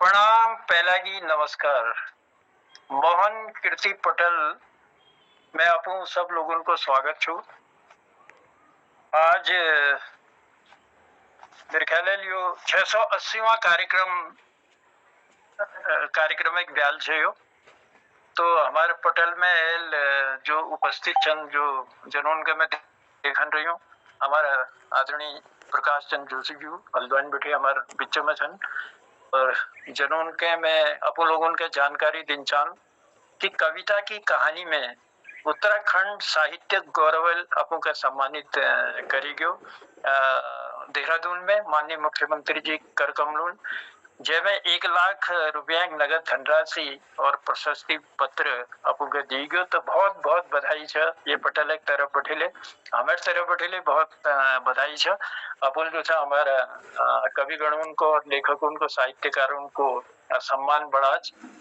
प्रणाम पहलागी नमस्कार। मोहन कीर्ति पटेल मैं आपू सब लोगों को स्वागत छू। आज मेरे ख्याल लियो 680वां कार्यक्रम एक ब्याल छे यो। तो हमारे पटेल में जो उपस्थित चंद जो जनों के मैं देखन रही हूँ, हमारा आदरणीय प्रकाश चंद्र जोशी जी हल्द्वानी बैठे हमारे बीच में छन और जनों के मैं अपो लोगों के जानकारी दिन चाहूं कि कविता की कहानी में उत्तराखंड साहित्य गौरव अपो का सम्मानित करी गयो देहरादून में माननीय मुख्यमंत्री जी कर कमलून जैमें 1 लाख रुपया नगद धनराशि और प्रशस्ति पत्र अपू के दी गयो। तो बहुत बहुत बधाई छ ये पटेल एक तरफ बैठेले हमारे तरफ बैठेले बहुत बधाई छ। अपुल जो था हमारा कवि गणों को और लेखकों को साहित्यकारों को सम्मान बढ़ा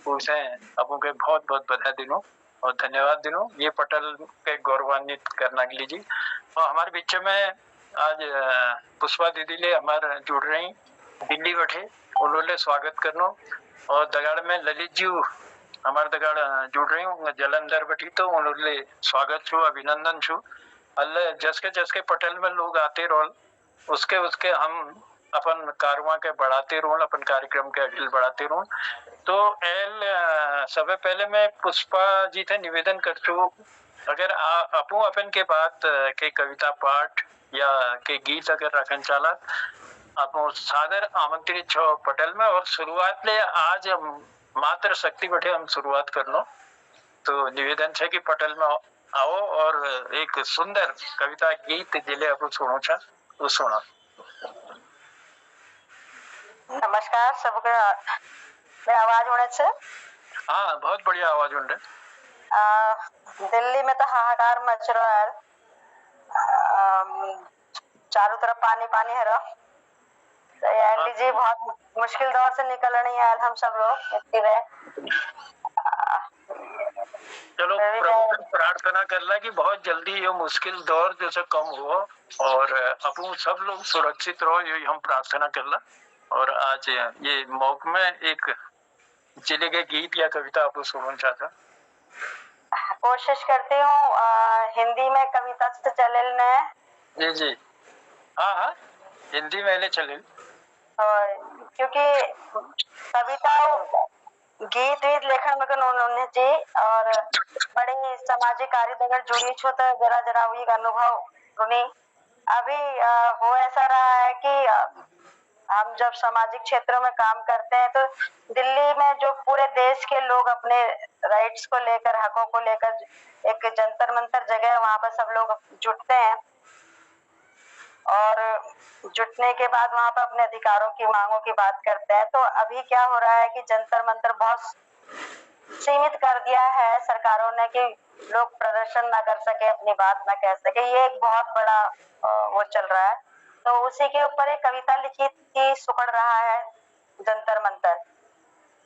उसे अपू के बहुत बहुत बधाई दिनों और धन्यवाद दिनों। ये पटेल के गौरवान्वित करना के लिए जी और हमारे बीच में आज पुष्पा दीदी ले हमारे जुड़ रही दिल्ली बैठे उन्होंने स्वागत करनो और दगाड़ में ललित जी हमारे दगाड़ जुड़ रही हूँ जलंधर बैठी तो उन्होंने स्वागत छू अभिनंदन छू। अल्लाह जस के पटेल में लोग आते रोल उसके उसके हम अपन कारवां के बढ़ाते रोल अपन कार्यक्रम के अडिल बढ़ाते रोल। तो सबसे पहले मैं पुष्पा जी थे निवेदन कर छू अगर अपू अपन के बात के कविता पाठ या के गीत अगर रखन चाला आप सादर आमंत्रित छो पटेल में और शुरुआत ले आज मात्र शक्ति बैठे हम शुरुआत कर लो। तो निवेदन है कि पटेल में आओ और एक सुंदर कविता गीत जिले आप सुनो छा वो सुना। नमस्कार सबको मेरा आवाज होने से हाँ बहुत बढ़िया आवाज होने दिल्ली में तो हाहाकार मच रहा है चारों तरफ पानी पानी है रो तो यार जी बहुत मुश्किल दौर से निकल रही है हम सब लोग मिट्टी में। चलो प्रभु से प्रार्थना कर ला कि बहुत जल्दी ये मुश्किल दौर जैसे कम हो और अपन सब लोग सुरक्षित रहो ये हम प्रार्थना कर ला। और आज ये मौके में एक जिले के गीत या कविता आपको सुनना चाहता कोशिश करती हूँ हिंदी में कविता से चले जी जी हाँ हिंदी में ले चले और क्योंकि कविता गीत वीत लेखन में उन्होंने जी और बड़े सामाजिक कार्य अगर जुड़ी छो तो जरा जरा वही अनुभव सुनी। अभी वो ऐसा रहा है कि हम जब सामाजिक क्षेत्रों में काम करते हैं तो दिल्ली में जो पूरे देश के लोग अपने राइट्स को लेकर हकों को लेकर एक जंतर मंतर जगह है वहां पर सब लोग जुटते हैं और जुटने के बाद वहां पर अपने अधिकारों की मांगों की बात करते हैं। तो अभी क्या हो रहा है कि जंतर मंतर बहुत सीमित कर दिया है सरकारों ने कि लोग प्रदर्शन ना कर सके अपनी बात ना कह सके ये एक बहुत बड़ा वो चल रहा है। तो उसी के ऊपर एक कविता लिखी थी सुकड़ रहा है जंतर मंतर।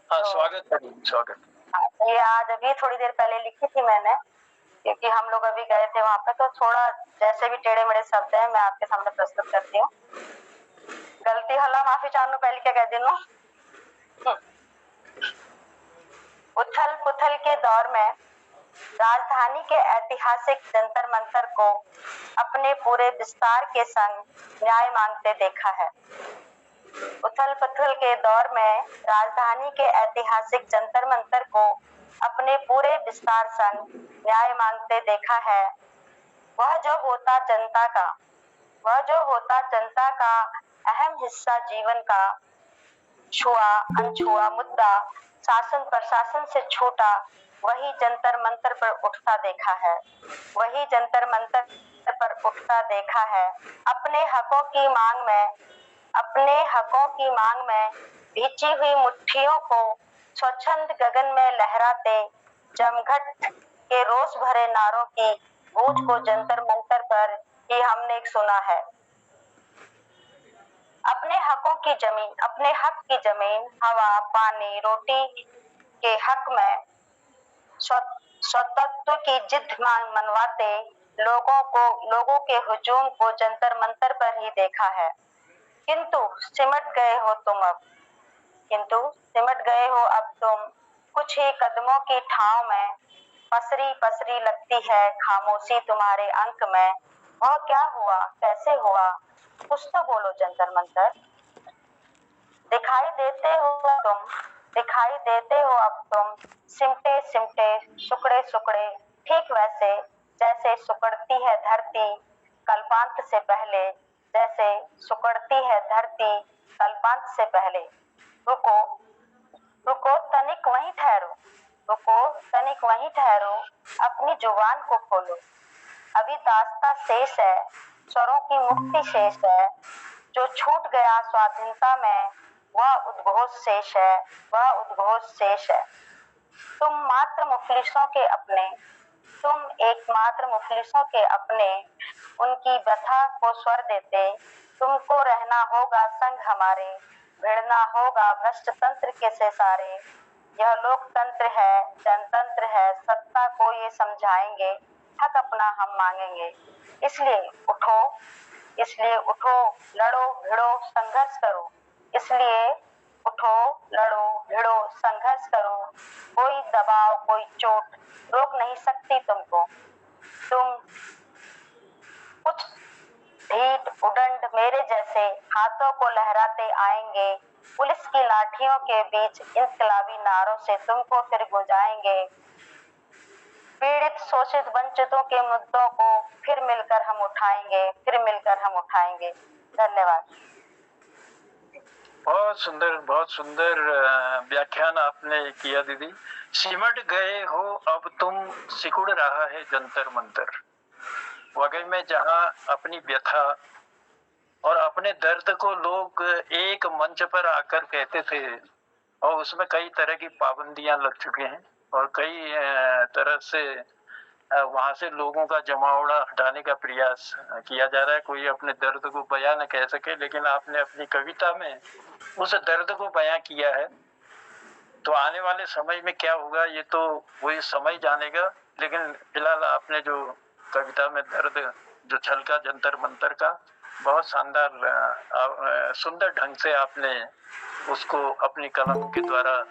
स्वागत ये आज अभी थोड़ी देर पहले लिखी थी मैंने क्योंकि हम लोग अभी गए थे वहां पे तो थोड़ा जैसे भी टेढ़े मेढ़े शब्द है मैं आपके सामने प्रस्तुत करती हूँ। गलती हल्ला माफी चाहूँ पहले क्या कह दिनू। उथल पुथल के दौर में राजधानी के ऐतिहासिक जंतर मंतर को अपने पूरे विस्तार के संग न्याय मांगते देखा है। उथल पुथल के दौर में राजधानी के ऐतिहासिक जंतर मंतर को अपने पूरे विस्तार संग न्याय मांगते देखा है। वह जो होता जनता का अहम हिस्सा जीवन का छुआ अनछुआ मुद्दा शासन प्रशासन से छूटा वही जंतर मंतर पर उठता देखा है। वही जंतर मंतर पर उठता देखा है। अपने हकों की मांग में भींची हुई मुट्ठियों को स्वच्छंद गगन में लहराते जमघट के रोष भरे नारों की गूंज को जंतर मंतर पर ही हमने सुना है। अपने हक की जमीन हवा पानी रोटी के हक में स्वतंत्र की जिद मनवाते लोगों के हुजूम को जंतर मंतर पर ही देखा है। किंतु सिमट गए हो तुम अब किंतु सिमट गए हो अब तुम कुछ ही कदमों की ठाव में। पसरी पसरी लगती है खामोशी तुम्हारे अंक में। वह क्या हुआ, कैसे हुआ, कुछ तो बोलो जंतर मंतर। दिखाई देते हो तुम, दिखाई देते हो अब तुम, सिमटे सिमटे सुकड़े सुकड़े, ठीक वैसे जैसे सुकड़ती है धरती कल्पांत से पहले, जैसे सुकड़ती है धरती कल्पांत से पहले। रुको, रुको तनिक वहीं ठहरो, रुको तनिक वहीं ठहरो, अपनी जुबान को खोलो। अभी दास्ता शेष है, स्वरों की मुक्ति शेष है, जो छूट गया स्वाधीनता में वह उद्घोष शेष है, वह उद्घोष शेष है। तुम मात्र मुफलिसों के अपने, तुम एकमात्र मुफलिसों के अपने, उनकी व्यथा को स्वर देते। तुमको रहना होगा संग हमारे, भिड़ना होगा भ्रष्ट तंत्र के से सारे। यह लोकतंत्र है, जनतंत्र है, सत्ता को ये समझाएंगे, हक अपना हम मांगेंगे। इसलिए उठो, इसलिए उठो, लड़ो भिड़ो संघर्ष करो। इसलिए उठो, लड़ो भिड़ो संघर्ष करो। कोई दबाव, कोई चोट रोक नहीं सकती तुमको। तुम कुछ ढीठ उडंड मेरे जैसे हाथों को लहराते आएंगे। पुलिस की लाठियों के बीच इंकलाबी नारों से तुमको फिर गुंजाएंगे। पीड़ित शोषित वंचितों के मुद्दों को फिर मिलकर हम उठाएंगे, फिर मिलकर हम उठाएंगे। धन्यवाद। बहुत सुंदर व्याख्यान आपने किया दीदी। सिमट गए हो अब तुम, सिकुड़ रहा है जंतर मंतर। वगैरह में जहाँ अपनी व्यथा और अपने दर्द को लोग एक मंच पर आकर कहते थे, और उसमें कई तरह की पाबंदियां लग चुकी हैं और कई तरह से वहां से लोगों का जमावड़ा हटाने का प्रयास किया जा रहा है। कोई अपने दर्द को बयां न कह सके, लेकिन आपने अपनी कविता में उस दर्द को बयां किया है। तो आने वाले समय में क्या होगा ये तो वही समय जानेगा, लेकिन फिलहाल आपने जो कविता में दर्द जो छलका जंतर मंतर का, बहुत शानदार सुंदर ढंग से आपने उसको अपनी कलम के द्वारा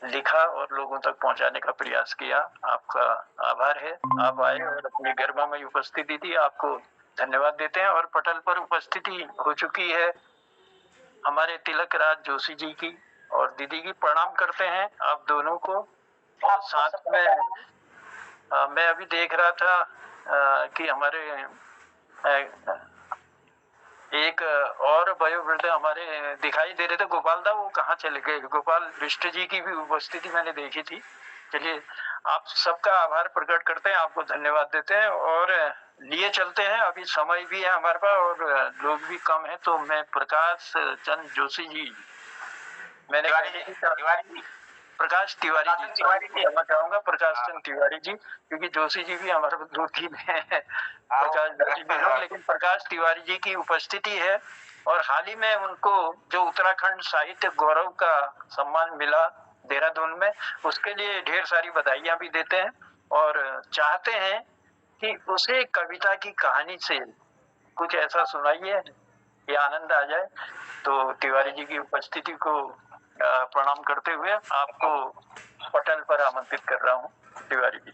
लिखा और लोगों तक पहुंचाने का प्रयास किया। आपका आभार है, आप आए और अपनी गर्मामय उपस्थिति दी, आपको धन्यवाद देते हैं। और पटल पर उपस्थिति हो चुकी है हमारे तिलक राज जोशी जी की और दीदी की, प्रणाम करते हैं आप दोनों को। और साथ में मैं अभी देख रहा था कि हमारे एक और वयोवृद्ध हमारे दिखाई दे रहे थे, गोपाल दा, वो कहाँ चले गए? गोपाल बिष्ट जी की भी उपस्थिति मैंने देखी थी। चलिए, आप सबका आभार प्रकट करते हैं, आपको धन्यवाद देते हैं और लिए चलते हैं। अभी समय भी है हमारे पास और लोग भी कम है, तो मैं प्रकाश चंद जोशी जी, मैंने प्रकाश तिवारी जी, क्षमा चाहूंगा, प्रकाश चंद तिवारी जी, क्योंकि जोशी जी भी हमारे दो तीन है, प्रकाश जोशी भी लोग, लेकिन प्रकाश तिवारी जी की उपस्थिति है। और हाल ही में उनको जो उत्तराखंड साहित्य गौरव का सम्मान मिला देहरादून में, उसके लिए ढेर सारी बधाइयां भी देते हैं और चाहते हैं कि उसे कविता की कहानी से कुछ ऐसा सुनाइए कि आनंद आ जाए। तो तिवारी जी की उपस्थिति को प्रणाम करते हुए आपको पटल पर आमंत्रित कर रहा हूँ। तिवारी जी।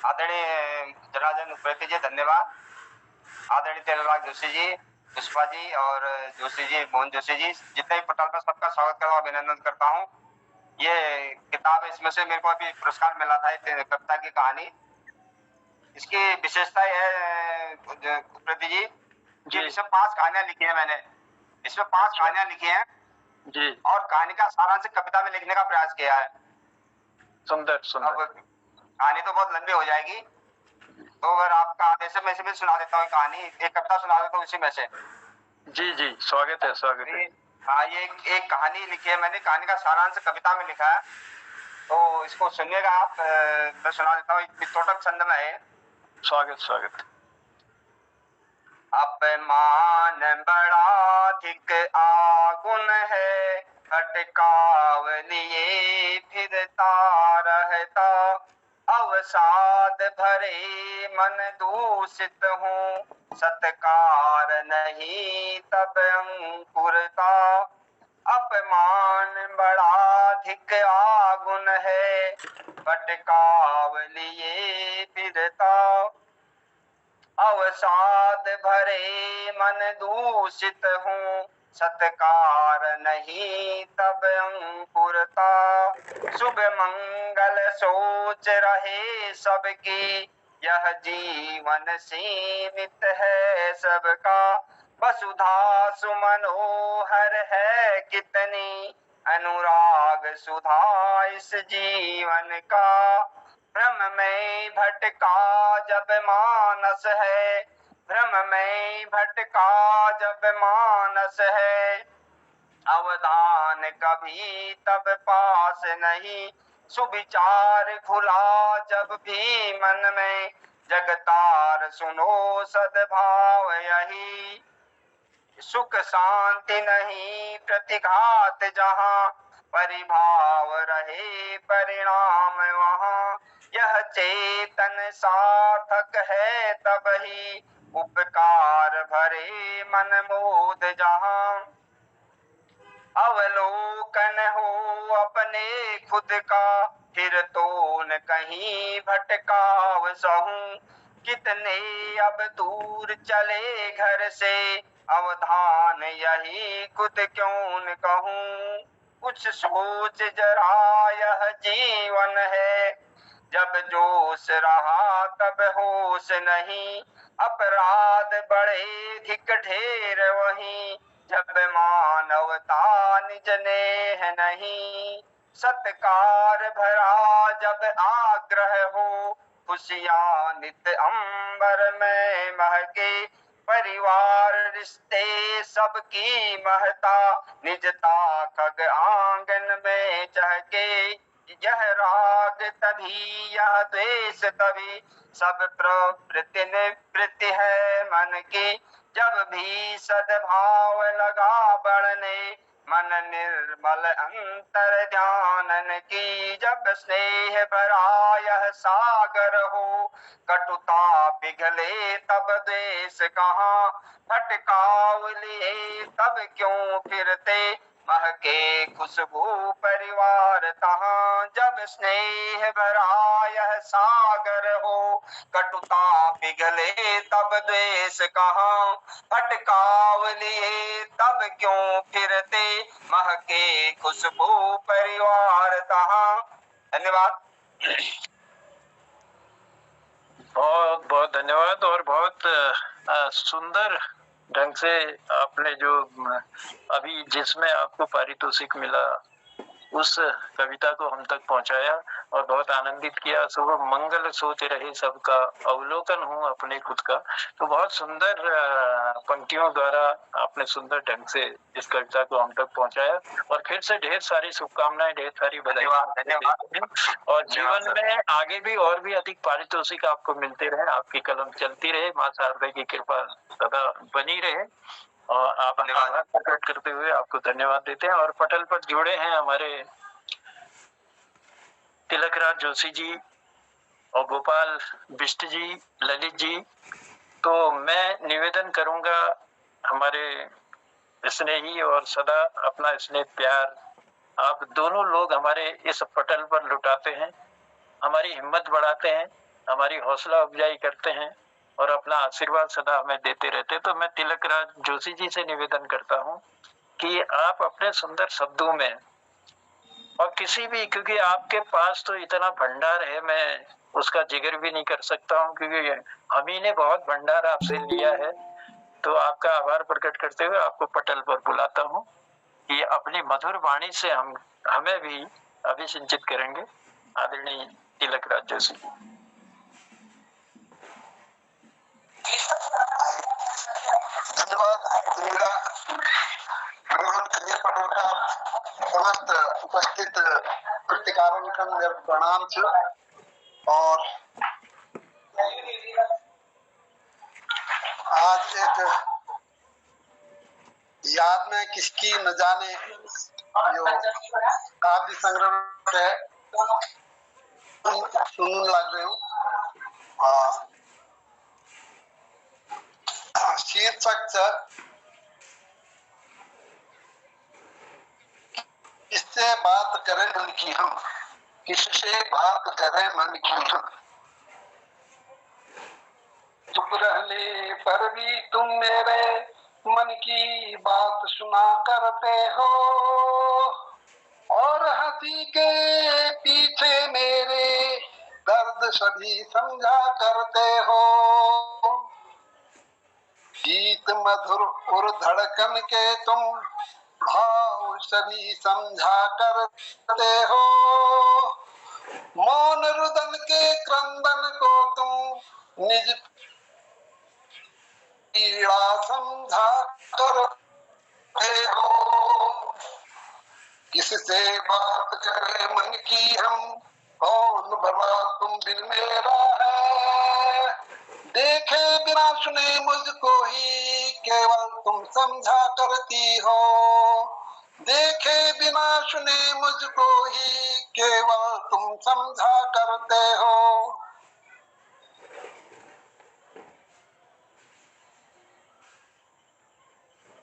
आदरणीय जनार्दन उप्रेती जी धन्यवाद। आदरणीय तिलक जोशी जी, पुष्पा जी और जोशी जी, मोहन जोशी जी, जितने भी पटल पर, सबका स्वागत करता हूँ, अभिनंदन करता हूँ। ये किताब है, इसमें से मेरे को अभी पुरस्कार मिला था कविता की कहानी। इसकी विशेषता है उप्रेती जी, इसमें 5 कहानियां लिखी है मैंने, इसमें 5 कहानियां लिखी हैं जी, और कहानी का सारांश कविता में लिखने का प्रयास किया है। सुंदर सुंदर। अब कहानी तो बहुत लंबी हो जाएगी, तो अगर आपका आदेश है मैं इसमें सुना देता हूँ कहानी, एक कविता सुना देता हूँ इसी में से। जी जी, स्वागत है, स्वागत है। हाँ, ये एक कहानी लिखी है मैंने, कहानी का सारांश कविता में लिखा है, तो इसको सुनिएगा आप। मैं सुना देता हूँ, टोटल छंद में है। स्वागत स्वागत। अपमान बड़ा अधिक आगुन है, अटकाव लिए फिरता रहता, अवसाद भरे मन दूषित हूँ, सत्कार नहीं तब अंकुरता, अभिमान बड़ा अधिक आगुन है, भटकाव लिए फिरता। अवसाद भरे मन दूषित हूँ, सत्कार नहीं तब अंकुरता। शुभ मंगल सोच रहे सबकी, यह जीवन सीमित है सबका। वसुधा सुमनोहर है कितनी, अनुराग सुधा इस जीवन का। भ्रम में भटका जब मानस है, भ्रम में भटका जब मानस है। अवधान कभी तब पास नहीं, सुविचार खुला जब भी मन में। जगतार सुनो सद्भाव यही, सुख शांति नहीं प्रतिघात जहाँ। परिभाव रहे परिणाम वहाँ, यह चेतन सार्थक है तबही। उपकार भरे मन मोद जहाँ, अवलोकन हो अपने खुद का। फिर तो न कहीं भटकाव सहूं, कितने अब दूर चले घर से। अवधान यही खुद क्यों न कहूं, कुछ सोच जरा यह जीवन है। जब जोश रहा तब होश नहीं, अपराध बड़े धिक ढेर वहीं। जब मानवता निज नेह नहीं, सत्कार भरा जब आग्रह हो। खुशियाँ नित अंबर में महके, परिवार रिश्ते सबकी महता। निजता खग आंगन में चहके, यह राग तभी यह द्वेष तभी। सब प्रवृत्ति निवृत्ति है मन की, जब भी सद्भाव लगा बढ़ने। मन निर्मल अंतर ध्यानन की, जब स्नेह भरा यह सागर हो। कटुता पिघले तब द्वेष कहाँ, भटकाव लिए तब क्यों फिरते। महके खुशबू परिवार तहाँ, जब स्नेह भरा यह सागर हो। कटुता पिघले तब द्वेष कहाँ, भटकाव लिए तब क्यों फिरते। महके खुशबू परिवार तहाँ। धन्यवाद। बहुत बहुत धन्यवाद। और बहुत सुंदर ढंग से आपने जो अभी जिसमें आपको पारितोषिक मिला उस कविता को हम तक पहुंचाया और बहुत आनंदित किया। सुबह मंगल सोच रहे सबका, अवलोकन हूँ अपने खुद का। तो बहुत सुंदर पंक्तियों द्वारा आपने सुंदर ढंग से इस कविता को हम तक पहुंचाया और फिर से ढेर सारी शुभकामनाएं, ढेर सारी बधाई। और जीवन में आगे भी और भी अधिक पारितोषिक आपको मिलते रहे, आपकी कलम चलती रहे, माँ शारदा की कृपा सदा बनी रहे। और आप आभार प्रकट करते हुए आपको धन्यवाद देते हैं। और पटल पर जुड़े हैं हमारे तिलकराज जोशी जी और गोपाल बिष्ट जी, ललित जी। तो मैं निवेदन करूंगा, हमारे स्नेही और सदा अपना स्नेह प्यार आप दोनों लोग हमारे इस पटल पर लुटाते हैं, हमारी हिम्मत बढ़ाते हैं, हमारी हौसला अफजाई करते हैं और अपना आशीर्वाद सदा हमें देते रहते हैं। तो मैं तिलकराज जोशी जी से निवेदन करता हूं कि आप अपने सुंदर शब्दों में और किसी भी, क्योंकि आपके पास तो इतना भंडार है, मैं उसका जिक्र भी नहीं कर सकता हूं क्योंकि हम ही ने बहुत भंडार आपसे लिया है। तो आपका आभार प्रकट करते हुए आपको पटल पर बुलाता हूं कि अपनी मधुर वाणी से हमें भी अभिसिंचित करेंगे। आदरणीय तिलकराज जोशी। समस्त उपस्थित पत्रकारों का मेरा प्रणाम छ। और आज एक याद में किसकी न जाने जो काव्य संग्रह है सुनने लग रहे हूँ। शीर्षक किससे बात करें मन की हम, किससे बात करें मन की हम। चुप रहने पर भी तुम मेरे मन की बात सुना करते हो, और हंसी के पीछे मेरे दर्द सभी समझा करते हो। गीत मधुर और धड़कन के तुम भाव सभी समझा करते हो, मौन रुदन के क्रंदन को तुम निज पीड़ा समझा करते हो। किससे बात करें मन की हम, कौन भला तुम बिन मेरा है। देखे बिना सुने मुझको ही केवल तुम समझा करती हो, देखे बिना सुने मुझको ही केवल तुम समझा करते हो।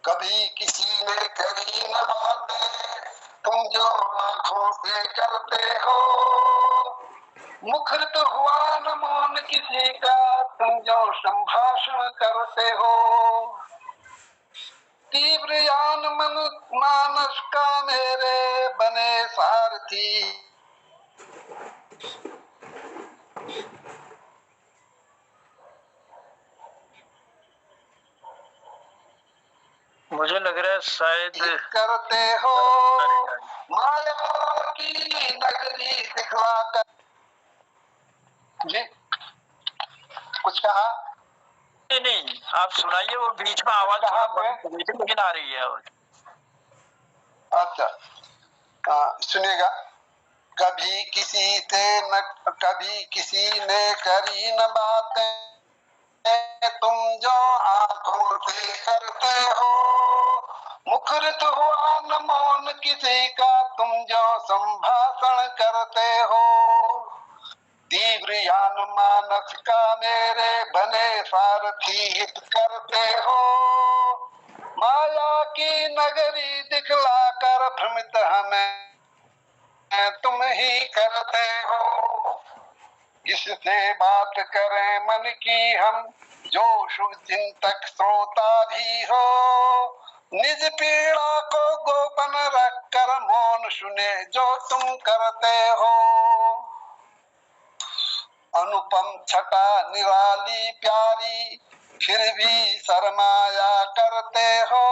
कभी किसी ने करी न बातें तुम जो आंखों से करते हो, मुखरित हुआ न मौन किसी का तुम जो संभाषण करते हो। तीव्र यान मन मानस का मेरे बने सारथी, मुझे लग रहा है शायद करते हो। माया की नगरी दिखला कर, जी कुछ कहा? नहीं, आप सुनाइए, वो बीच में आवाज थोड़ा बंद हो गई थी लेकिन आ रही है आवाज। अच्छा सुनिएगा। कभी किसी ने करी न बातें तुम जो आंखों से करते हो, मुखरित हुआ न मौन किसी का तुम जो संभाषण करते हो। तीव्र यान मानस का मेरे बने सारथी हित करते हो, माया की नगरी दिखला कर भ्रमित हमें तुम ही करते हो। किससे बात करें मन की हम, जो शुभ चिंतक श्रोता भी हो, निज पीड़ा को गोपन रख कर मौन सुने जो तुम करते हो। अनुपम छटा निराली प्यारी फिर भी शर्माया करते हो,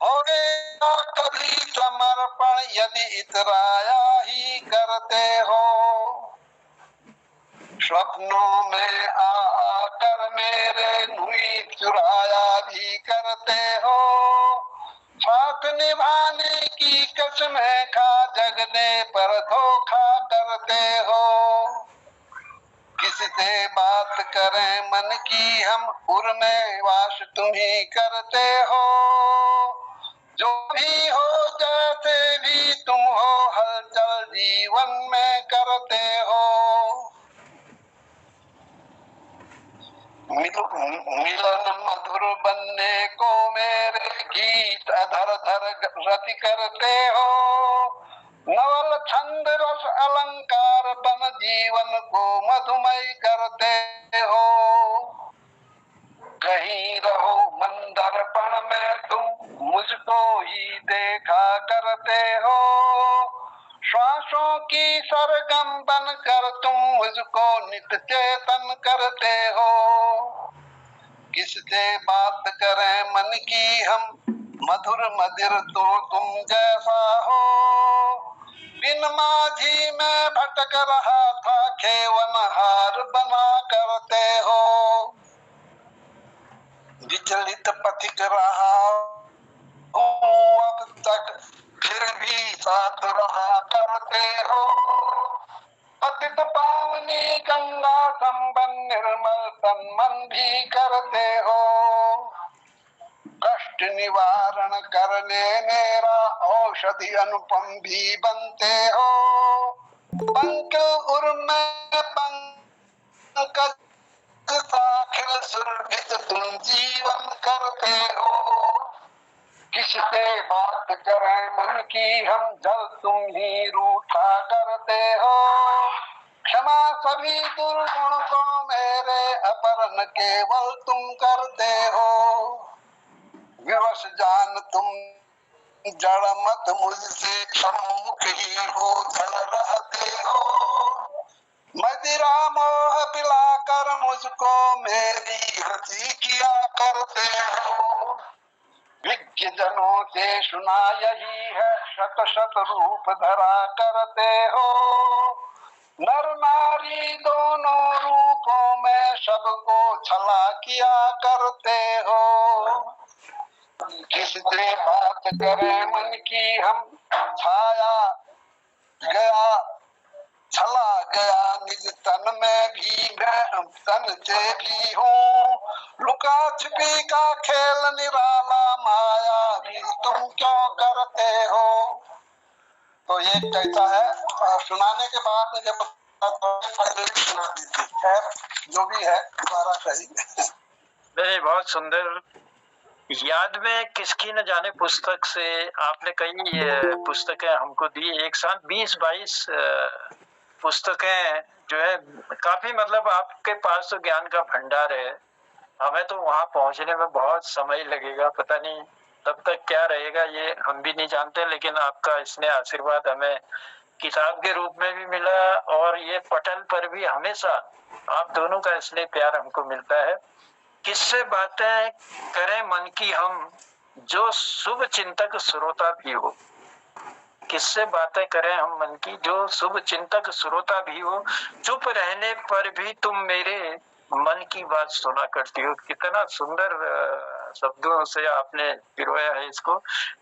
होगा कभी समर्पण यदि इतराया ही करते हो। स्वप्नों में आकर मेरे नुई चुराया भी करते हो, साथ निभाने की कसम खा जगने पर धोखा करते हो। किससे बात करें मन की हम, उर्मे वास तुम ही करते हो। जो भी हो जैसे भी तुम हो, हलचल जीवन में करते हो। मिलन मधुर बनने को मेरे गीत अधर धर रति करते हो, नवल छंद रस अलंकार बन जीवन को मधुमय करते हो। कहीं रहो मंदरपण में तुम मुझको ही देखा करते हो, श्वासों की सरगम बन कर तुम मुझको नित्य चेतन करते हो। किससे बात करें मन की हम, मधुर मधिर तो तुम जैसा हो। बिन माझी में भटक रहा था, खेवन हार बना करते हो। विचलित पथिक रहा हूँ अब तक, फिर भी साथ रहा करते हो। पतित पावनी गंगा संबंध निर्मल तन मन भी करते हो। कष्ट निवारण करने मेरा औषधि अनुपम भी बनते हो। पंख उर्मे पंकज साखिल सुरभित तुम जीवन करते हो। किससे बात करें मन की हम जब तुम ही रूठा करते हो। क्षमा सभी दुर्गुण को मेरे अपरन केवल तुम करते हो। विवश जान तुम जड़ मत मुझसे सम्मुख ही हो चल रहते हो। मदिरा मोह पिलाकर मुझको मेरी हंसी किया करते हो। विज्ञ जनों से सुना यही है शत शत रूप धरा करते हो। नर नारी दोनों रूपों में सबको छला किया करते हो। किससे बात करें मन की हम छाया गया छला गया निज तन में भी मैं तन से भी हूँ। लुका छिपी का खेल निराला माया भी तुम क्यों करते हो। तो ये कहता है और सुनाने के बाद मुझे पता पहले भी सुना दी थी। खैर जो भी है दोबारा सही। नहीं, बहुत सुंदर। याद में किसकी न जाने पुस्तक से आपने कई पुस्तकें हमको दी, एक साथ 20-22 पुस्तकें जो है, काफी मतलब आपके पास तो ज्ञान का भंडार है। हमें तो वहां पहुंचने में बहुत समय लगेगा, पता नहीं तब तक क्या रहेगा ये हम भी नहीं जानते, लेकिन आपका इसने आशीर्वाद हमें किताब के रूप में भी मिला और ये पटल पर भी हमेशा आप दोनों का इसलिए प्यार हमको मिलता है। किससे बातें करें मन की हम जो शुभ चिंतक श्रोता भी हो। किससे बातें करें हम मन की जो शुभ चिंतक श्रोता भी हो। चुप रहने पर भी तुम मेरे मन की बात सुना करती हो। कितना सुंदर शब्दों से आपने पिरोया है इसको।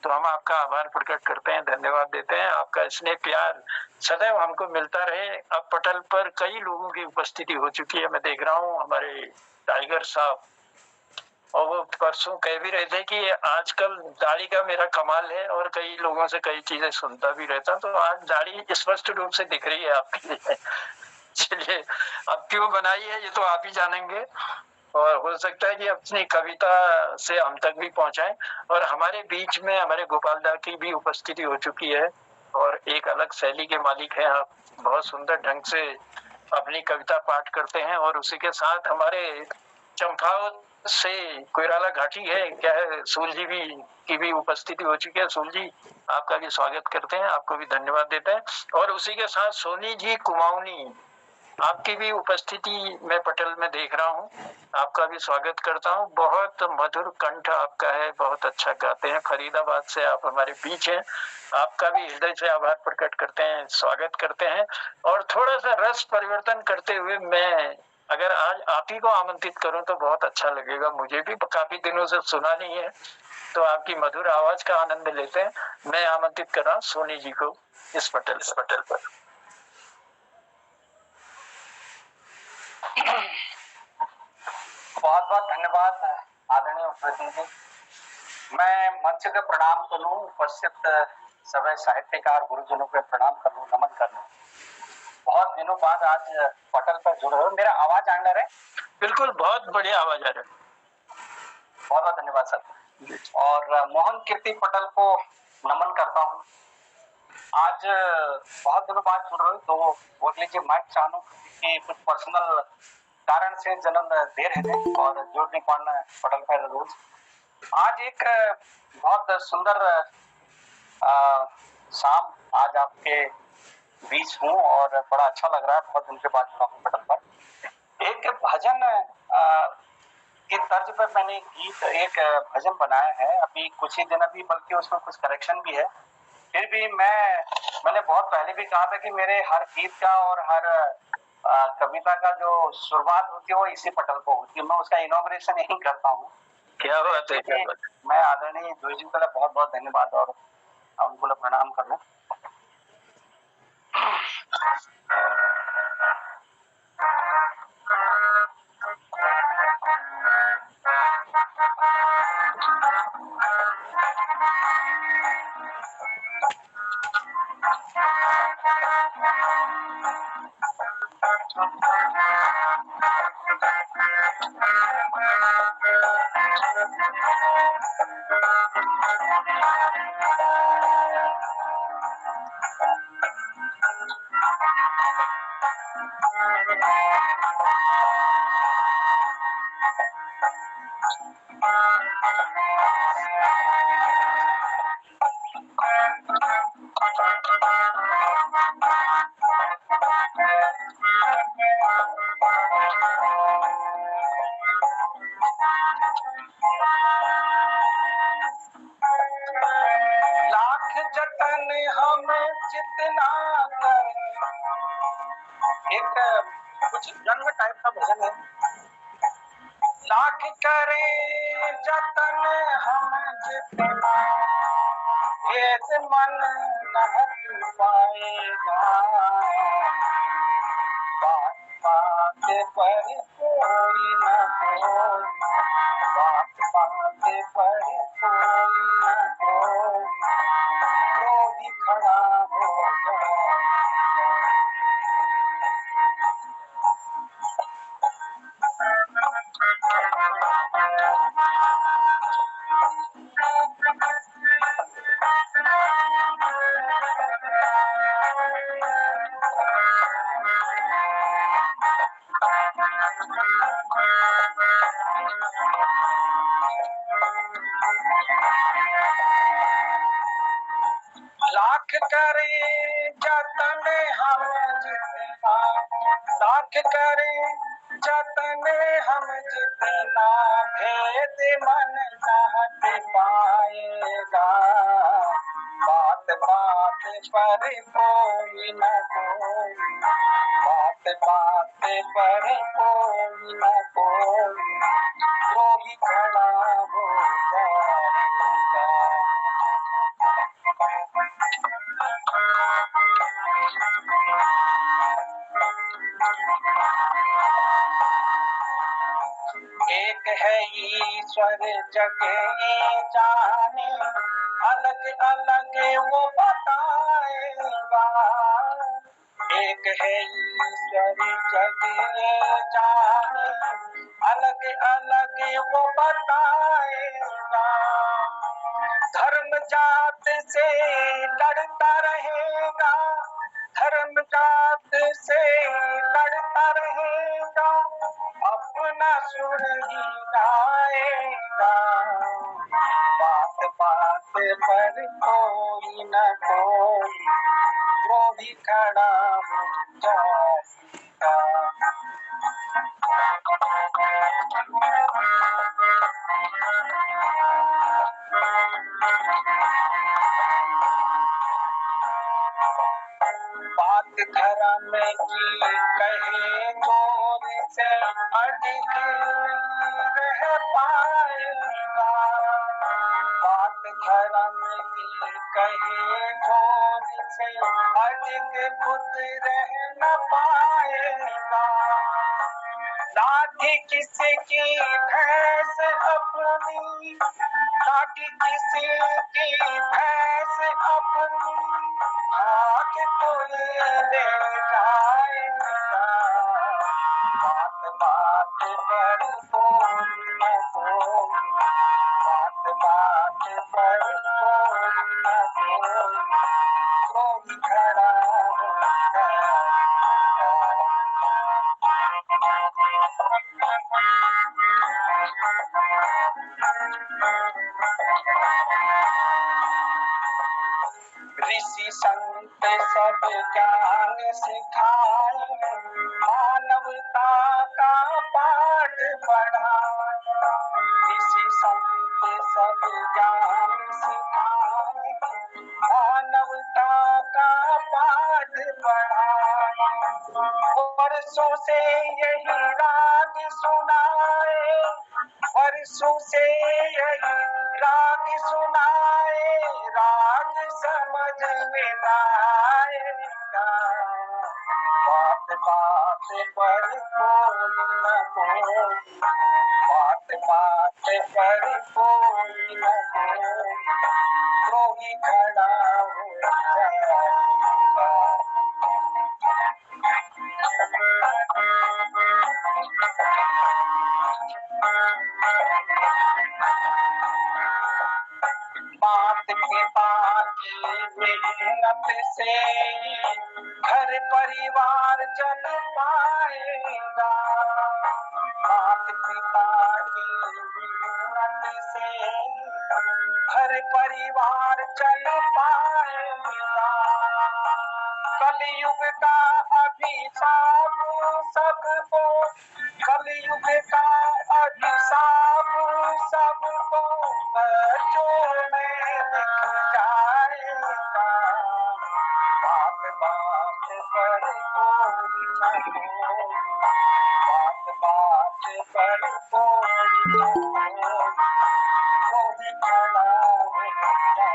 तो हम आपका आभार प्रकट करते हैं, धन्यवाद देते हैं। आपका स्नेह प्यार सदैव हमको मिलता रहे। अब पटल पर कई लोगों की उपस्थिति हो चुकी है, मैं देख रहा हूँ हमारे टाइगर साहब, और वो परसों कह भी रहे थे कि आजकल दाढ़ी का मेरा कमाल है और कई लोगों से कई चीजें सुनता भी रहता, तो आज दाढ़ी स्पष्ट रूप से दिख रही है आपकी। चलिए, अब क्यों बनाई है ये तो आप ही जानेंगे, और हो सकता है कि अपनी कविता से हम तक भी पहुंचाएं। और हमारे बीच में हमारे गोपाल दा की भी उपस्थिति हो चुकी है और एक अलग शैली के मालिक हैं आप, बहुत सुंदर ढंग से अपनी कविता पाठ करते हैं। और उसी के साथ हमारे चंपावत से कोयराला घाटी है क्या है, सूल जी भी की भी उपस्थिति हो चुकी है। सूल जी, आपका भी स्वागत करते हैं, आपको भी धन्यवाद देते हैं। और उसी के साथ सोनी जी कुमाऊनी, आपकी भी उपस्थिति मैं पटल में देख रहा हूँ, आपका भी स्वागत करता हूँ। बहुत मधुर कंठ आपका है, बहुत अच्छा गाते हैं। फरीदाबाद से आप हमारे बीच हैं, आपका भी हृदय से आभार प्रकट करते हैं, स्वागत करते हैं। और थोड़ा सा रस परिवर्तन करते हुए मैं अगर आज आप ही को आमंत्रित करूं तो बहुत अच्छा लगेगा। मुझे भी काफी दिनों से सुना नहीं है, तो आपकी मधुर आवाज का आनंद लेते हैं। मैं आमंत्रित कर रहा हूँ सोनी जी को इस पटल पर। बहुत बहुत धन्यवाद आदरणीय प्रतिनिधि। मैं मंच के प्रणाम करूं, उपस्थित सभी साहित्यकार गुरुजनों को प्रणाम करूं, नमन करूं। बहुत दिनों बाद आज पटल पर जुड़े हो। मेरा आवाज आ रहा है? बिल्कुल, बहुत बढ़िया आवाज आ रहा है। बहुत बहुत धन्यवाद सर। और मोहन कीर्ति पटल को नमन करता हूँ। आज बहुत दिनों बाद जुड़ रहे हो, तो बोल लीजिए माइक चालू कि कुछ पर्सनल कारण से जन्म दे रहे थे और जुड़ नहीं पाना पटल पर रोज। आज एक बहुत सुंदर शाम आज आपके बीच हूँ और बड़ा अच्छा लग रहा है। बहुत दिन के बाद जुड़ा हूँ पटल पर। एक भजन की तर्ज पर मैंने गीत एक भजन बनाया है अभी कुछ ही दिन, अभी बल्कि उसमें कुछ करेक्शन भी है। फिर भी मैंने बहुत पहले भी कहा था कि मेरे हर गीत का और हर कविता का जो शुरुआत होती है वो इसी पटल पर होती है। मैं उसका इनॉग्रेशन यही करता हूँ। क्या बात है, क्या बात है। मैं आदरणीय जोशी जी का बहुत बहुत धन्यवाद और उनको प्रणाम कर रहा हूँ। जितना करें। एक कुछ जन्म टाइप का भजन है। लाख करें जतन हम जितना, भेद मन नहीं पाएगा। बात बात पर कोई न कोई, बात बात पर कोई न कोई, क्रोधी खड़ा होगा। लाख करें जतन हम जितना, लाख करें जतन हम जितना, भेद मन नहीं पाएगा। बात बात पर कोई न कोई, बात बात पर कोई न कोई, द्रोही खड़ा हो जाएगा। एक है ईश्वर जगे जाने, अलग अलग वो बताएगा। एक है ईश्वर जगे जाने, अलग अलग वो बताएगा। धर्म जात से लड़ता रहेगा, धर्म जात से लड़ता रहेगा, अपना सुर ही गाएगा। बात बात पर कोई न कोई, द्रोही खड़ा हो जाएगा। बात धर्म की कहे जोर से, अडिग नहीं रह पाएगा। बात धर्म की कहे जोर से, अडिग खुद रह न पाएगा। लाठी किसकी भैंस अपनी, लाठी किसी की भैंस अपनी, हाथ कोई ले जाएगा। बात बात पर कोई न कोई, बात बात पर कोई न कोई, कोई खड़ा होगा। ऋषि संत सब ज्ञान सिखाए, मानवता का पाठ पढ़ाए। ऋषि संत सब ज्ञान सिखाए, मानवता का पाठ पढ़ाए। वर्षों से यही राग सुनाए, वर्षों से यही राग सुनाए, राग समझ में आएगा। बात बात पर कोई न कोई, बात बात पर कोई न कोई, द्रोही खड़ा हो जाएगा। मात पिता की मेहनत से ही घर परिवार चल पाएगा। मात पिता की मेहनत से घर परिवार चल पाएगा। कलयुग का अभिशाप सबको, कलयुग का अभिशाप सबको बच्चों में दिख जाएगा। पर कोई न कोई, बात बात पर कोई न कोई, कोई खड़ा हो जाएगा।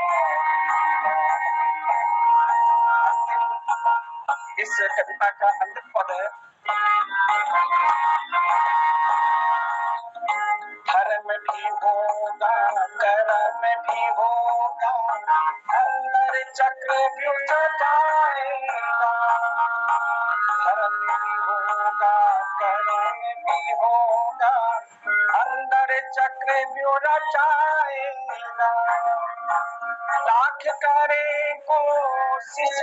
अंतिम इस कविता का अंतिम पद है, धर्म भी होगा कर्म भी होगा, अंदर चक्र व्युत जाएगा। धर्म भी होगा कर्म भी होगा, अंदर चक्र व्युत जाएगा। लाख करे कोशिश,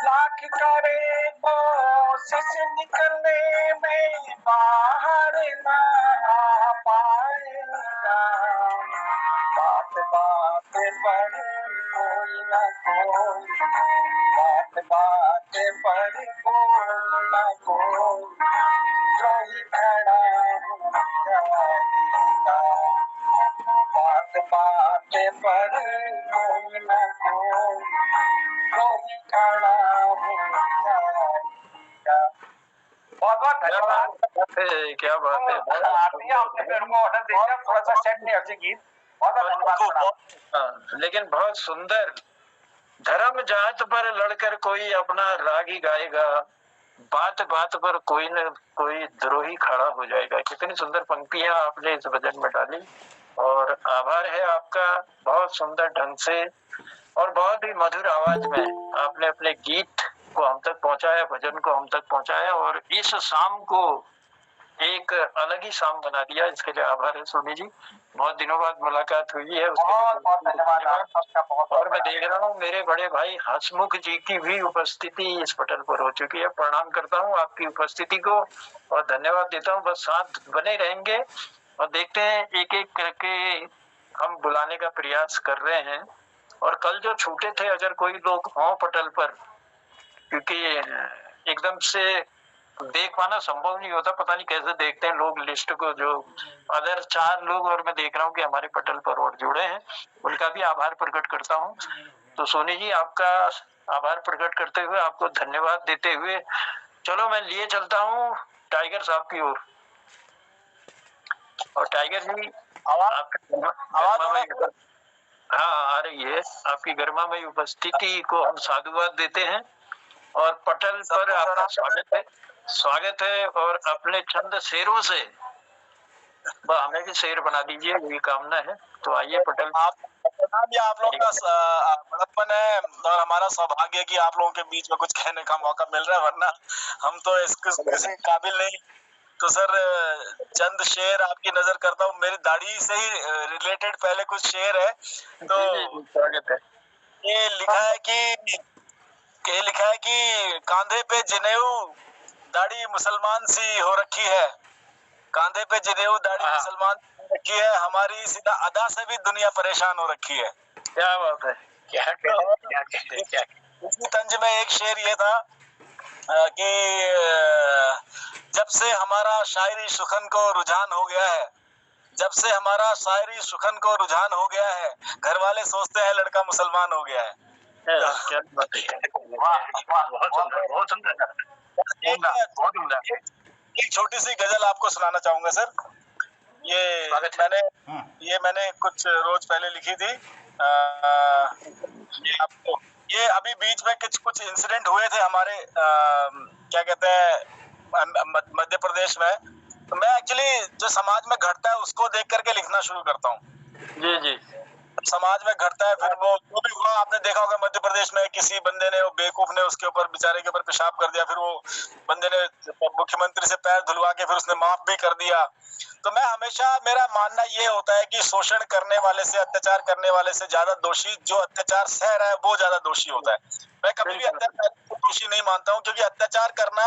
लाख करे कोशिश, निकलने में बाहर ना आ पाएगा। बात बात पर कोई न कोई, बात बात पर कोई न कोई, द्रोही खड़ा हो जाएगा। बात बात पर कोई न कोई, द्रोही खड़ा हो जाएगा। बहुत बहुत धन्यवाद। क्या बात है, आपने अपने पेड़ को ऑर्डर दिया, थोड़ा सा सेट नहीं अर्जी गीत। बहुत बहुत धन्यवाद। लेकिन बहुत सुंदर। धर्म जात पर लड़कर कोई अपना राग ही गाएगा, बात बात पर कोई न कोई द्रोही खड़ा हो जाएगा। कितनी सुंदर पंक्तियां आपने इस भजन में डाली, और आभार है आपका। बहुत सुंदर ढंग से और बहुत ही मधुर आवाज में आपने अपने गीत को हम तक पहुंचाया, भजन को हम तक पहुंचाया, और इस शाम को एक अलग ही शाम बना दिया। इसके लिए आभार है सोनी जी। बहुत दिनों बाद मुलाकात हुई है, उसके लिए बहुत धन्यवाद। और मैं देख रहा हूँ मेरे बड़े भाई हसमुख जी की भी उपस्थिति इस पटल पर हो चुकी है। प्रणाम करता हूँ आपकी उपस्थिति को और धन्यवाद देता हूँ। बस साथ बने रहेंगे और देखते हैं, एक एक करके हम बुलाने का प्रयास कर रहे हैं। और कल जो छूटे थे, अगर कोई लोग हों पटल पर, क्योंकि एकदम से देख पाना संभव नहीं होता, पता नहीं कैसे देखते हैं लोग लिस्ट को। जो अदर 4 लोग और मैं देख रहा हूँ कि हमारे पटल पर और जुड़े हैं, उनका भी आभार प्रकट करता हूँ। तो सोनी जी, आपका आभार प्रकट करते हुए, आपको धन्यवाद देते हुए, चलो मैं लिए चलता हूँ टाइगर साहब की ओर। और टाइगर जी, हाँ आ रही है, आपकी गर्मामयी उपस्थिति को हम साधुवाद देते हैं और पटल पर आपका स्वागत है। और अपने चंद शेरों से हमें भी शेर बना दीजिए, यही कामना है। तो आइए पटल। आप लोगों का बड़प्पन है और हमारा सौभाग्य है कि आप लोगों के बीच में कुछ कहने का मौका मिल रहा है, वरना हम तो किसी काबिल नहीं। तो सर, चंद शेर आपकी नजर करता हूँ, मेरी दाढ़ी से ही रिलेटेड पहले कुछ शेर है। तो स्वागत है। ये लिखा है कि कांधे पे जनेऊ दाढ़ी मुसलमान सी हो रखी है, कांधे पे जनेऊ दाढ़ी मुसलमान रखी है, हमारी सीधा अदा से भी दुनिया परेशान हो रखी है। क्या बात है, क्या इसी तंज में एक शेर ये था कि जब से हमारा शायरी सुखन को रुझान हो गया है, जब से हमारा शायरी सुखन को रुझान हो गया है, घर वाले सोचते हैं लड़का मुसलमान हो गया है। क्या बात है, बहुत सुंदर। एक छोटी सी गजल आपको सुनाना चाहूंगा सर। ये मैंने कुछ रोज पहले लिखी थी। ये अभी बीच में कुछ इंसिडेंट हुए थे हमारे क्या कहते हैं मध्य प्रदेश में। तो मैं एक्चुअली जो समाज में घटता है उसको देख करके लिखना शुरू करता हूँ। जी जी। समाज में घटता है, फिर वो भी हुआ, आपने देखा होगा मध्य प्रदेश में किसी बंदे ने, वो बेवकूफ ने उसके ऊपर, बेचारे के ऊपर पेशाब कर दिया, फिर वो बंदे ने मुख्यमंत्री से पैर धुलवा के फिर उसने माफ भी कर दिया। तो मैं हमेशा, मेरा मानना ये होता है कि शोषण करने वाले से, अत्याचार करने वाले से ज्यादा दोषी जो अत्याचार सह रहा है वो ज्यादा दोषी होता है। मैं कभी भी अत्याचार को दोषी नहीं मानता हूँ, क्योंकि अत्याचार करना,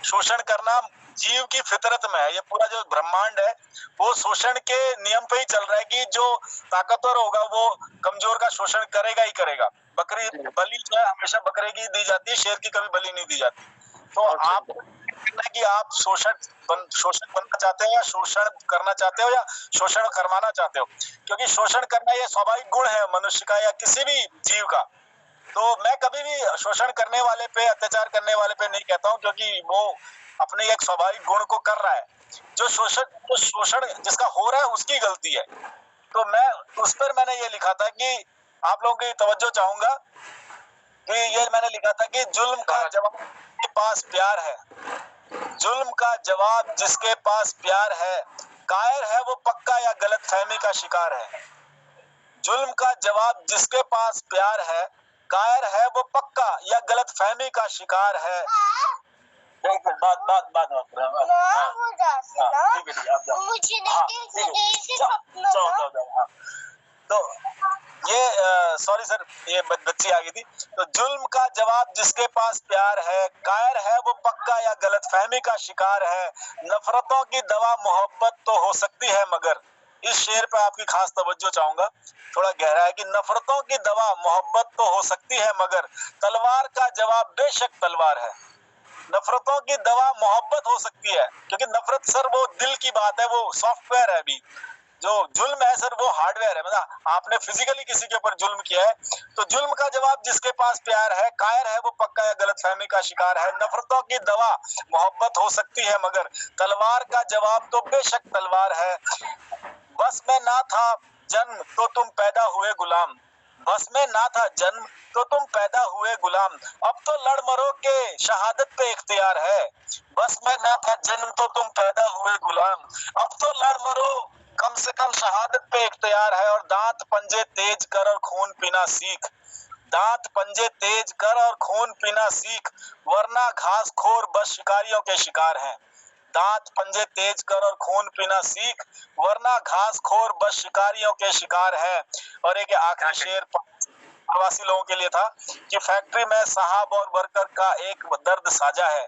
शोषण करना जीव की फितरत में है। ये पूरा जो ब्रह्मांड है वो शोषण के नियम पे ही चल रहा है कि जो ताकतवर होगा वो कमजोर का शोषण करेगा ही करेगा। बकरी बलि जो है हमेशा बकरे की दी जाती है, शेर की कभी बलि नहीं दी जाती। तो आप कि आप शोषण बनना चाहते हो या शोषण करना चाहते हो या शोषण करवाना चाहते हो, क्योंकि शोषण करना ये स्वाभाविक गुण है मनुष्य का या किसी भी जीव का। तो मैं कभी भी शोषण करने वाले पे, अत्याचार करने वाले पे नहीं कहता हूँ, क्योंकि वो अपने एक स्वाभाविक गुण को कर रहा है। जो शोषण जिसका हो रहा है उसकी गलती है। तो मैं उस पर मैंने ये लिखा था कि आप लोगों की तवज्जो चाहूंगा कि ये मैंने लिखा था कि जुल्म का जवाब जिसके पास प्यार है, जुल्म का जवाब जिसके पास प्यार है, कायर है वो पक्का या गलत फहमी का शिकार है। जुल्म का जवाब जिसके पास प्यार है, कायर है वो पक्का या गलत फहमी का शिकार है। बात तो ये सॉरी सर, ये बच्ची आ गई थी। तो जुल्म का जवाब जिसके पास प्यार है, कायर है वो पक्का या गलत फहमी का शिकार है। नफरतों की दवा मोहब्बत तो हो सकती है, मगर इस शेर पे आपकी खास तवज्जो चाहूंगा, थोड़ा गहरा है कि नफरतों की दवा मोहब्बत तो हो सकती है, मगर तलवार का जवाब बेशक तलवार है। नफरतों की दवा मोहब्बत हो सकती है, क्योंकि नफरत सर वो दिल की बात है, वो सॉफ्टवेयर है। अभी जो जुल्म है सर वो हार्डवेयर है, मतलब आपने फिजिकली किसी के ऊपर जुल्म किया है। तो जुल्म का जवाब जिसके पास प्यार है, कायर है वो पक्का या गलत फहमी का शिकार है। नफरतों की दवा मोहब्बत हो सकती है, मगर तलवार का जवाब तो बेशक तलवार है। बस में ना था जन्म तो तुम पैदा हुए गुलाम, बस में ना था जन्म तो तुम पैदा हुए गुलाम। अब तो लड़ मरो के शहादत पे इख्तियार है। बस में ना था जन्म तो तुम पैदा हुए गुलाम, अब तो लड़ मरो कम से कम शहादत पे इख्तियार है। और दांत पंजे तेज कर और खून पीना सीख, दांत पंजे तेज कर और खून पीना सीख, वरना घास खोर बस शिकारियों के शिकार हैं। दांत पंजे तेज कर और खून पीना सीख, वरना घास खोर बस शिकारियों के शिकार है। और एक आखिरी शेर प्रवासी लोगों के लिए था कि फैक्ट्री में साहब और वर्कर का एक दर्द साझा है,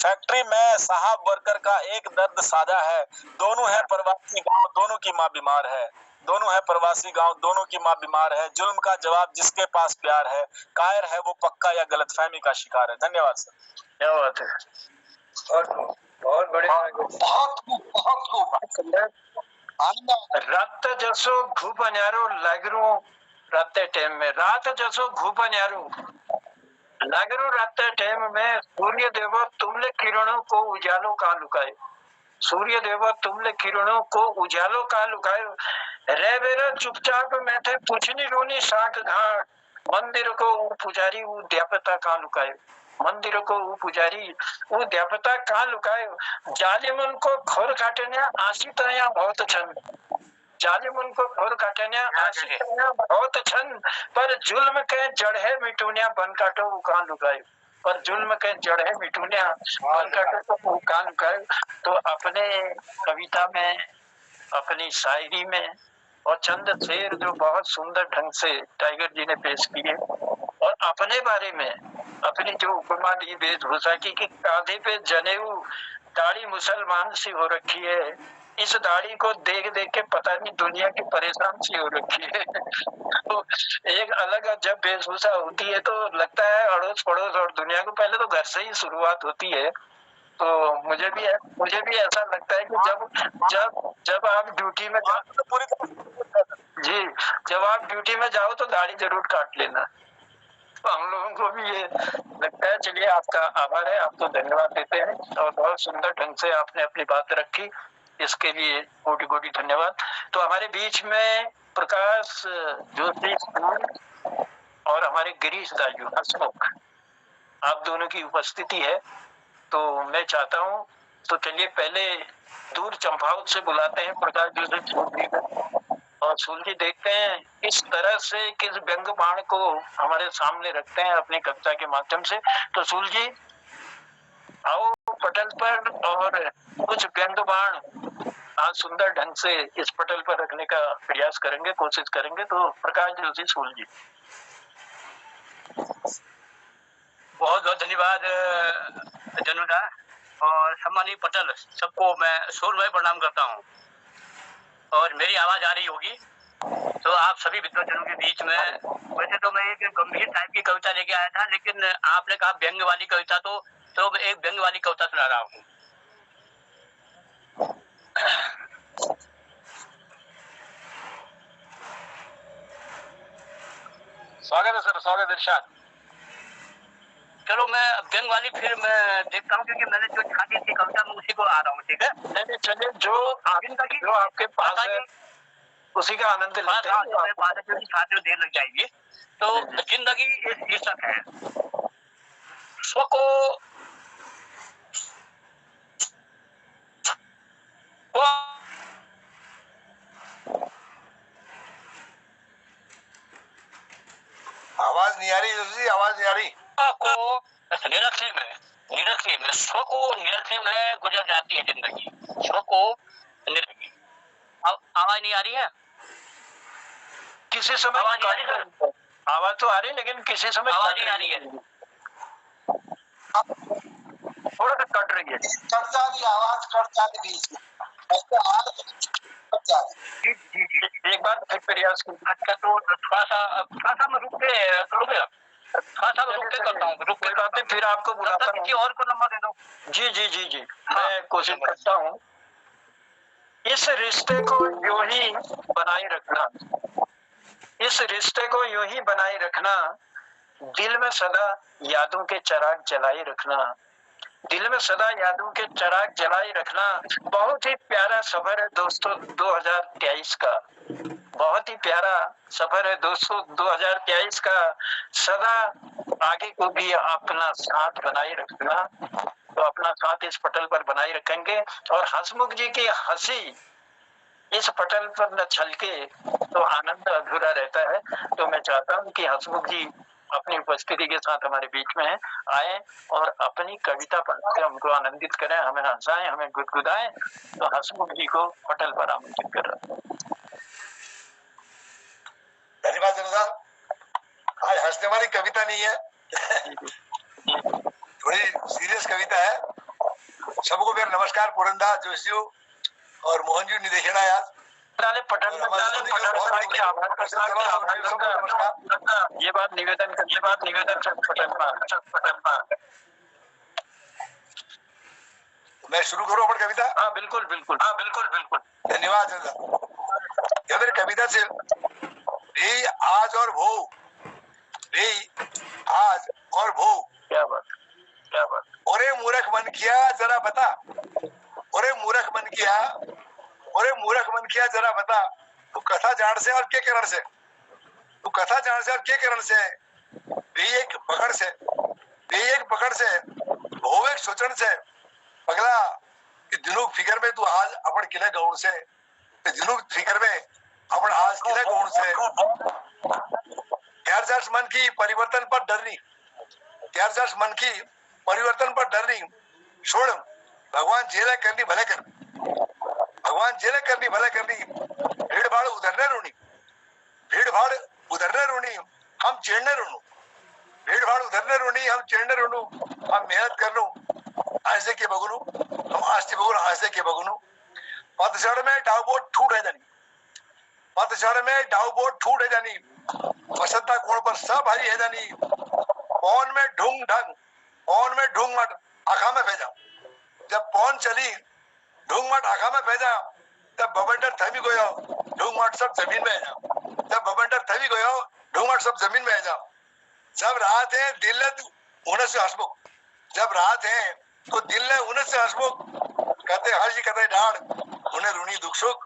फैक्ट्री में साहब वर्कर का एक दर्द साझा है। दोनों है प्रवासी गांव, दोनों की माँ बीमार है, दोनों है प्रवासी गांव, दोनों की माँ बीमार है। जुल्म का जवाब जिसके पास प्यार है, कायर है वो पक्का या गलतफहमी का शिकार है। धन्यवाद सर। क्या बात है, बहुत बढ़िया, बहुत खूब। रात जसो घूप अन्यारो लागरू राते टाइम में, रात जसो घूप अन्यारो लागरू राते टाइम में, सूर्य देव तुमले किरणों को उजालो का लुकाए, सूर्य देव तुमले किरणों को उजालो का लुकाए। रे बेरा चुपचाप मैं थे पूछनी रोनी साठ घाट, मंदिर को पुजारी वो देवता का लुकाए, मंदिर को वो पुजारी वो देवता का लुकाए। जालिमन को खोर काटने आशी तया बहुत छन, जालिमन को खोर काटने आशी तया बहुत छन, पर जुल्म के जड़े मिटूनिया बन काटो वो का लुकाए, पर जुल्म के जड़े मिटूनिया बन काटो तो वो का लुकाए। तो अपने कविता में, अपनी शायरी में और चंद शेर जो बहुत सुंदर ढंग से टाइगर जी ने पेश किए, और अपने बारे में अपनी जो उपमा दी वेशभूषा की कि कांधे पे जनेऊ, दाढ़ी मुसलमान सी हो रखी है, इस दाढ़ी को देख देख के पता नहीं दुनिया की परेशान सी हो रखी है। तो एक अलग जब वेशभूषा होती है तो लगता है अड़ोस पड़ोस और दुनिया को, पहले तो घर से ही शुरुआत होती है। तो मुझे भी ऐसा लगता है कि जब आप ड्यूटी में जी, जब आप ड्यूटी में जाओ तो दाढ़ी जरूर काट लेना। तो हम लोगों को भी ये लगता है। चलिए, आपका आभार है, आपको धन्यवाद देते हैं, और बहुत सुंदर ढंग से आपने अपनी बात रखी, इसके लिए कोटि कोटि धन्यवाद। तो हमारे बीच में प्रकाश जोशी और हमारे गिरीश दाजू हसमुख, आप दोनों की उपस्थिति है। तो मैं चाहता हूँ, तो चलिए पहले दूर चंपावत से बुलाते हैं प्रकाश जोशी को, और सूलजी देखते हैं किस तरह से किस व्यंग बाण को हमारे सामने रखते हैं अपनी कविता के माध्यम से। तो सूलजी आओ पटल पर, और कुछ व्यंग बाण आज सुंदर ढंग से इस पटल पर रखने का प्रयास करेंगे, कोशिश करेंगे। तो प्रकाश जोशी, सूलजी। बहुत बहुत धन्यवाद जनुदा, और सम्मानीय पटल, सबको मैं सूर्यमय प्रणाम करता हूँ। और मेरी आवाज आ रही होगी तो आप सभी विद्वजनों के बीच में, वैसे तो मैं एक गंभीर टाइप की कविता लेके आया था, लेकिन आपने कहा व्यंग वाली कविता, तो मैं एक व्यंग वाली कविता सुना रहा हूँ। स्वागत है सर, स्वागत इरशाद। चलो मैं बंगाली फिल्म देखता हूँ, क्योंकि मैंने जो छाती थी कविता में उसी को आ रहा हूँ, ठीक है। नहीं चलिए, जो आपके पास है उसी का आनंद लेते हैं। मेरे पास है, क्योंकि छाती में देर लग जाएगी। तो जिंदगी एक शीर्षक है। स्व को आवाज नहीं आ रही जोशी जी, आवाज नहीं आ रही। को निरक्षी में स्व को निरक्षी में गुजर जाती है जिंदगी। स्व को निरक्षी। आवाज नहीं आ रही है? किसी समय आवाज तो आ रही है, लेकिन किसी समय आवाज नहीं आ रही है, थोड़ा सा कट रही है। कट जा रही आवाज, कट जा रही बीच में, कट जा रही। जी एक बार फिर प्रयास कीजिए। अच्छा, तो थोड़ा सा मैं रुक के करोगे? थोड़ा सा रुक के करता हूँ, रुक कोई बात नहीं, फिर आपको बुलाता हूँ। किसी और को नंबर दे दो। जी मैं कोशिश करता हूँ। इस रिश्ते को यूं ही बनाए रखना, इस रिश्ते को यूं ही बनाए रखना, दिल में सदा यादों के चिराग जलाए रखना, दिल में सदा यादों के चिराग जलाए रखना। बहुत ही प्यारा सफर है दोस्तों 2023 का, बहुत ही प्यारा सफर है दोस्तों 2023 का। सदा आगे को भी अपना साथ बनाए रखना, तो अपना साथ इस पटल पर बनाए रखेंगे। और हंसमुख जी की हंसी इस पटल पर न छलके तो आनंद अधूरा रहता है। तो मैं चाहता हूँ कि हंसमुख जी अपनी उपस्थिति के साथ हमारे बीच में आए और अपनी कविता पढ़ के हमको आनंदित करें, हमें हंसाएं, हमें गुदगुदाएं। तो हंसमुख जी को पटल पर आमंत्रित कर रहा हूं। धन्यवाद जनता। आज हंसने वाली कविता नहीं है, थोड़ी सीरियस कविता है। सबको मेरा नमस्कार। पुरंदा जोशी जी और मोहन जी निदेशना यार पटल में ये बात निवेदन पटल में। मैं शुरू करूं अपनी कविता? हाँ बिल्कुल। धन्यवाद जनता। ये मेरी कविता से आज और भो, आज और भो। क्या बात। ओरे मूर्ख मन किया जरा बता, ओरे मूर्ख मन किया जरा बता, तू कथा जान से और के करण से, तू कथा जान से और के करण से, एक पकड़ से भोवेक सोचन से पगला कि दिनों फिकर में तू आज अपन किले गौड़ से, दिनों फिकर में अपन आज किले गौड़ से। यार जस मन की परिवर्तन पर डरनी, यार जस मन की परिवर्तन पर डरनी, छोड़ भगवान जेले करनी भले कर, भगवान जेले करनी भले करनी। भीड़ भाड़ उधरने रूनी, भीड़ भाड़ उधरने रूनी, हम चेड़ने रूनू, भीड़ भाड़ उधरने रूनी, हम चेड़ने रूनू। हम मेहनत कर लू आस्ते के बगुनू, हम आस्ते बगुन आस्ते के बगुनू। पतझड़ में डाउबोट ठूट है जानी, पतझड़ में डाउबोट ठूट है जानी, बसंता कोण पर सब हरी है जानी। पौन में ढूंग ढंग, पौन में ढूंग मट आखा में भेजा, जब पौन चली ढूंग मट आखा में भेजा, तब बबंडर थमी गयो, ढूंग मट सब जमीन में जा, जब बबंडर थमी गयो ढूंग मट सब जमीन में जा। जब रात है दिल ने उन्हें से हंसमुख, जब रात है तो दिल ने उन्हें से हंसमुख, कहते हर्ष कहते डाढ़ उन्हें रूनी दुख सुख।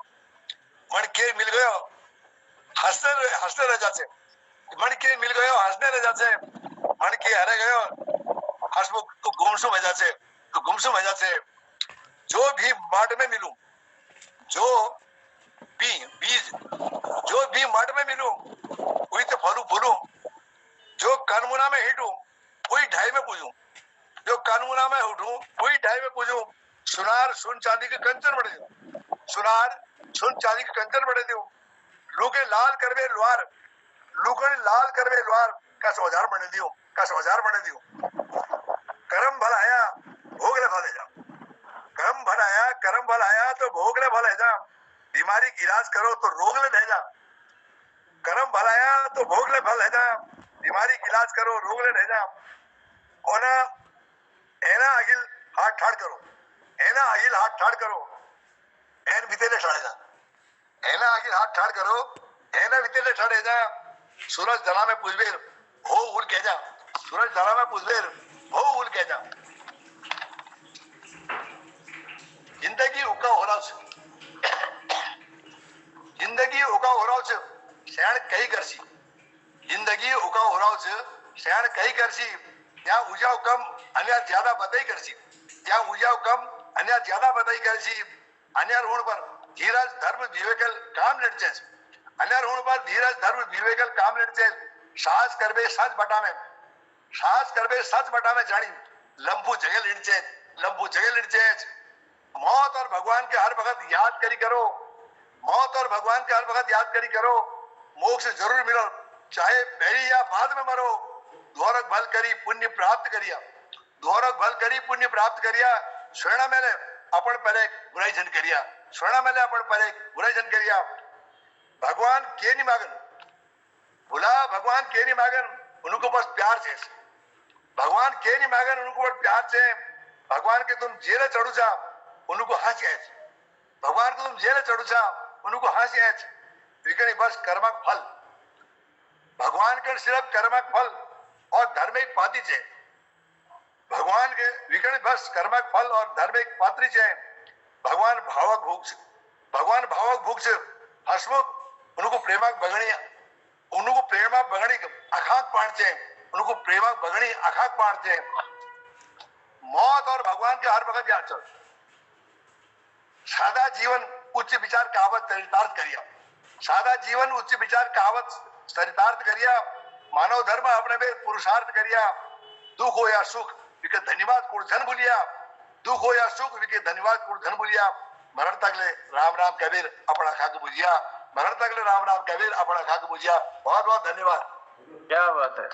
मन के मिल गयो हंसने रह जाते, मन के मिल गयो हंसने रह जाते, मन के हरे गयो हंसमुख तो गुमसुम है जाते, तो गुमसुम है जाते। जो भी माट में मिलूं, जो भी बीज, जो भी माट में मिलूं वही तो फलू फूलूं। जो कानमुना में हिटूं वही ढाई में पूजूं, जो कानमुना में उठूं वही ढाई में पूजूं। सुनार सुन चांदी के कंचन बड़े दूं, सुनार सुन चांदी के कंचन बड़े दूं। लूके लाल करवे लुआर, लूकन लाल करवे लुआर का औजार बने दियो, का औजार बने दियो। करम भल आया भोगले भले जा, करम भल आया, करम भल आया तो भोगले भले जा। बीमारी की इलाज करो तो रोगले रह जा, करम भल आया तो भोगले भल है जा। बीमारी की इलाज करो रोगले रह जा। ओना एना अगिल हाथ ठाड़ करो, एना अगिल हाथ ठाड़ करो, एन बितेले ठाड़े जा, एना आगे हाथ ठाड़ करो, एना बितेले ठाड़े जा। सूरज दला में पुजबेर हो उड़ के जा, सूरज दला में पुजबेर ભૂલ કે જા જિંદગી ઉકા હોરાવ છે જિંદગી ઉકા હોરાવ છે શેણ કઈ કરશી જિંદગી ઉકા હોરાવ છે શેણ કઈ કરશી ત્યાં ઉજાવ કમ અન્યાર જ્યાદા બતાઈ કરશી ત્યાં ઉજાવ કમ અન્યાર જ્યાદા બતાઈ કરશી અન્યાર હોણ પર ધીરજ ધર્મ વિવેકલ કામ લડશે અન્યાર હોણ પર ધીરજ ધર્મ વિવેકલ કામ લડશે સાહસ કરબે સચ બટામે સાહસ કરબે સચ બટામે જાણી લંબુ જગે લડશે मौत और भगवान के हर वक्त याद करी करो मौत और भगवान के हर वक्त याद करी करो मोक्ष जरूर मिलो चाहे पहली या बाद में मरो द्वारक भल करी पुण्य प्राप्त करिया द्वारक भल करी पुण्य प्राप्त करिया स्वर्ण मेले अपन परे बुराई जन करिया स्वर्ण मेले अपन परे बुराई जन करिया भगवान के नहीं मागन भुला भगवान के नहीं मागन उनको बस प्यार से भगवान के नहीं मागन उनको बस प्यार से भगवान के तुम जेल चढ़ू जा उनको हंसी भगवान को तुम जेल चढ़ू छा उनको हंसी विकणी बस कर्मक फल भगवान के सिर्फ कर्मक फल और धार्मिक पाती छे भगवान के विकणी बस कर्मक फल और धार्मिक पात्री छे भगवान भावक भूख छे हसमुख उनको प्रेमक बगणी अखाक पाण छे उनको प्रेमक बगणी अखाक पाण छे मौत और भगवान के हर वक्त याद चल सादा जीवन उच्च विचार कहावत चरितार्थ करिया सादा जीवन उच्च विचार कहावत चरितार्थ करिया मानव धर्म अपने में पुरुषार्थ करिया दुख हो या सुख विके धन्यवाद कुल धन भूलिया दुख हो या सुख विके धन्यवाद कुल धन भूलिया मरण तकले राम राम कबीर अपना खाक बुझिया मरण तकले राम राम कबीर अपना खाक बुझिया बहुत बहुत धन्यवाद क्या बात है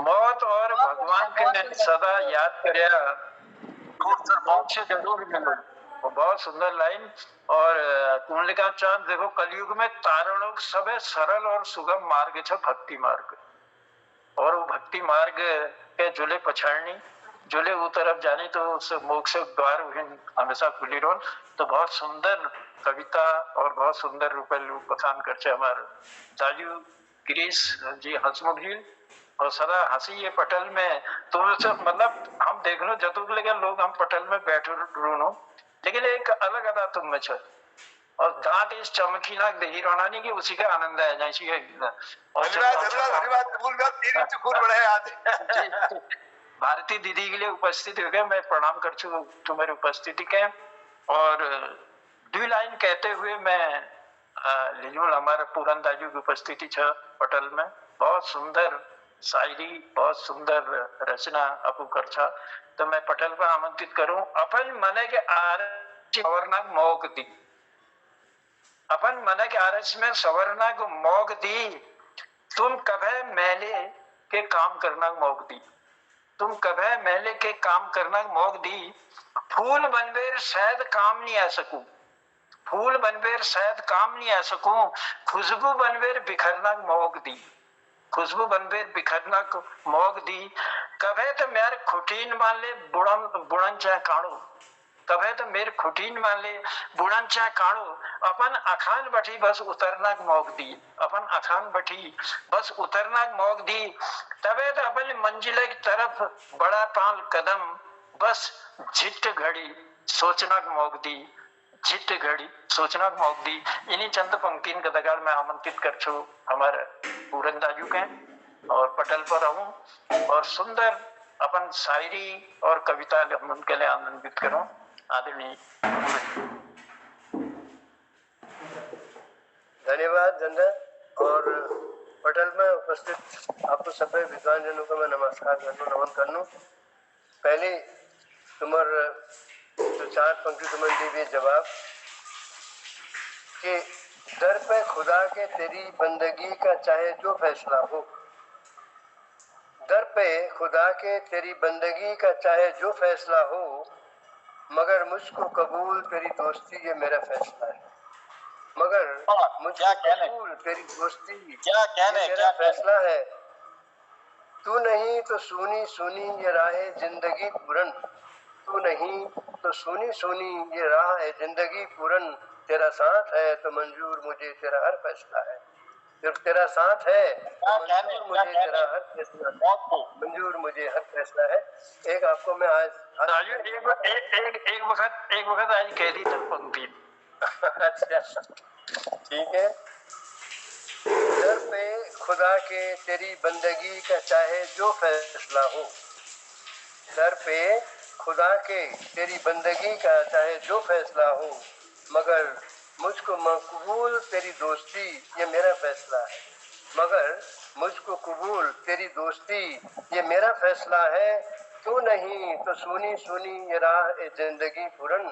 मौत और भगवान के सदा याद करिया मोक्ष जरूर मिलो बहुत सुंदर लाइन और कुंडलिका चांद देखो कलयुग में तारणों सबे सरल और सुगम मार्ग है भक्ति मार्ग और वो भक्ति मार्ग के जुले पछाड़नी जुले वो तरफ जानी तो उस मोक्ष द्वार हमेशा खुली रोन तो बहुत सुंदर कविता और बहुत सुंदर रूपे कथान करते हमारे दाजू गिरीश जी हंसमुख जी और सदा हंसी ये पटल में तो मतलब हम देख लो जतुक लगे लोग हम पटल में बैठे रूनो लेकिन एक अलग अदा तुम में छो और दांत इस चमकी ना दही रोना नहीं कि उसी का आनंद है जैसी है और भारती दीदी के लिए उपस्थित हो गए मैं प्रणाम कर चुका तुम्हारी उपस्थिति के और दो लाइन कहते हुए मैं लिजूल हमारे पूरन दाजू की उपस्थिति छ पटल में बहुत सुंदर शायरी बहुत सुंदर रचना अपू करछा तो मैं पटल पर आमंत्रित करूं अपन मने के आरस सवर्णक मोग दी अपन मने के आरस में सवर्णक मोग दी तुम कभे मेले के काम करना मोग दी तुम कभे मेले के काम करना मोग दी फूल बनवेर शायद काम नहीं आ सकूं फूल बनवेर शायद काम नहीं आ सकूं खुशबू बनवेर बिखरना मोग दी खुशबू बनवेर बिखरना मोग दी कभे तो मेरे खुटीन मान ले बुड़न चाहे काणो कभे तो मेरे खुटीन मान ले बुड़न चाहे काणो अपन अखान बठी बस उतरना मोग दी अपन अखान बठी बस उतरना मोग दी तबे तो अपन मंजिल की तरफ बड़ा पाल कदम बस झिट घड़ी सोचना मोग दी झिट घड़ी सोचना मोग दी इन्हीं चंद पंक्तिन का दगाड़ में आमंत्रित कर छू हमारे पूरन दाजू के और पटल पर रहूं और सुंदर अपन शायरी और कविता उनके लिए आनंदित करूं आदरणीय धन्यवाद धंधा और पटल में उपस्थित आप सभी विद्वान जनों को मैं नमस्कार करनू नमन करनू पहले तुम्हार जो चार पंक्ति तुम्हें दी जवाब कि दर पे खुदा के तेरी बंदगी का चाहे जो फैसला हो दर पे खुदा के तेरी बंदगी का चाहे जो फैसला हो मगर मुझको कबूल तेरी दोस्ती ये मेरा फैसला है मगर मुझको कबूल तेरी दोस्ती क्या कहने मेरा फैसला है तू नहीं तो सुनी सुनी ये राह जिंदगी पूरन तू नहीं तो सुनी सुनी ये राह है जिंदगी पूरन तेरा साथ है तो मंजूर मुझे तेरा हर फैसला है जब तेरा साथ है तो मंजूर मुझे तेरा हर फैसला मंजूर मुझे हर फैसला है। एक आपको मैं आज राजू एक वक्त आज कह दी तक पंक्ति। अच्छा ठीक है। दर पे खुदा के तेरी बंदगी का चाहे जो फैसला हो, दर पे खुदा के तेरी बंदगी का चाहे जो फैसला हो, मगर मुझको मकबूल तेरी दोस्ती ये मेरा फैसला है, मगर मुझको कबूल तेरी दोस्ती ये मेरा फैसला है। तू नहीं तो सुनी सुनी ये राह ए जिंदगी पूरन,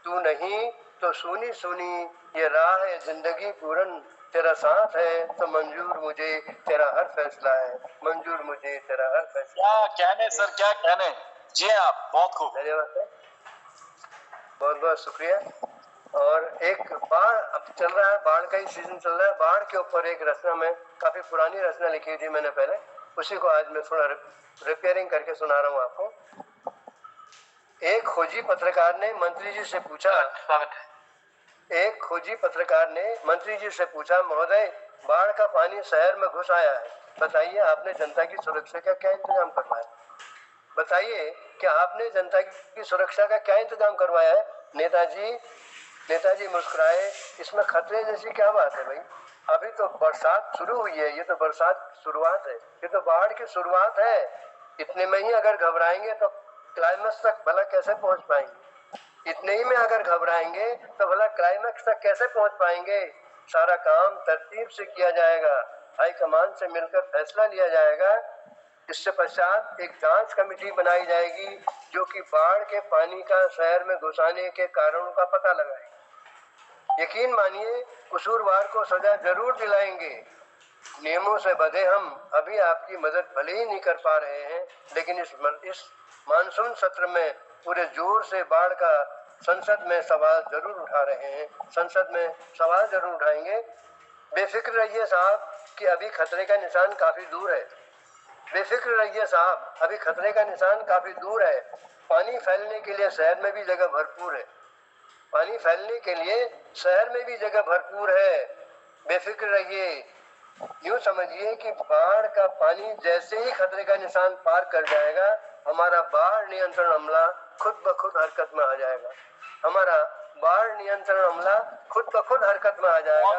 तू नहीं तो सुनी सुनी ये राह ए जिंदगी पूरन, तेरा साथ है तो मंजूर मुझे तेरा हर फैसला है, मंजूर मुझे तेरा हर फैसला। क्या कहने सर, क्या कहने। जी आप बहुत खूब, धन्यवाद सर, बहुत बहुत शुक्रिया। और एक बाढ़ अब चल रहा है, बाढ़ का ही सीजन चल रहा है। बाढ़ के ऊपर एक रचना में, काफी पुरानी रचना लिखी थी मैंने पहले, उसी को आज मैं थोड़ा रिपेयरिंग करके सुना रहा हूँ आपको। एक खोजी पत्रकार ने मंत्री जी से पूछा, एक खोजी पत्रकार ने मंत्री जी से पूछा, महोदय बाढ़ का पानी शहर में घुस आया है, बताइए आपने जनता की सुरक्षा का क्या इंतजाम करवाया, बताइए कि आपने जनता की सुरक्षा का क्या इंतजाम करवाया है। नेताजी मुस्कुराए, इसमें खतरे जैसी क्या बात है भाई, अभी तो बरसात शुरू हुई है, ये तो बरसात की शुरुआत है, ये तो बाढ़ की शुरुआत है। इतने में ही अगर घबराएंगे तो क्लाइमेक्स तक भला कैसे पहुंच पाएंगे, इतने ही में अगर घबराएंगे तो भला क्लाइमेक्स तक कैसे पहुंच पाएंगे। सारा काम तरतीब से किया जाएगा, हाईकमान से मिलकर फैसला लिया जाएगा। इससे पश्चात एक जांच कमेटी बनाई जाएगी जो कि बाढ़ के पानी का शहर में घुसाने के कारणों का पता लगाएगी। यकीन मानिए कसूरवार को सजा जरूर दिलाएंगे। नियमों से बंधे हम अभी आपकी मदद भले ही नहीं कर पा रहे हैं, लेकिन इस मानसून सत्र में पूरे जोर से बाढ़ का संसद में सवाल जरूर उठा रहे हैं, संसद में सवाल जरूर उठाएंगे। बेफिक्र रहिए साहब कि अभी खतरे का निशान काफी दूर है, बेफिक्र रहिए साहब अभी खतरे का निशान काफी दूर है। पानी फैलने के लिए शहर में भी जगह भरपूर है, पानी फैलने के लिए शहर में भी जगह भरपूर है। बेफिक्र रहिए, यूं समझिए कि बाढ़ का पानी जैसे ही खतरे का निशान पार कर जाएगा, हमारा बाढ़ नियंत्रण अमला खुद ब खुद हरकत में आ जाएगा, हमारा बाढ़ नियंत्रण अमला खुद ब खुद हरकत में आ जाएगा।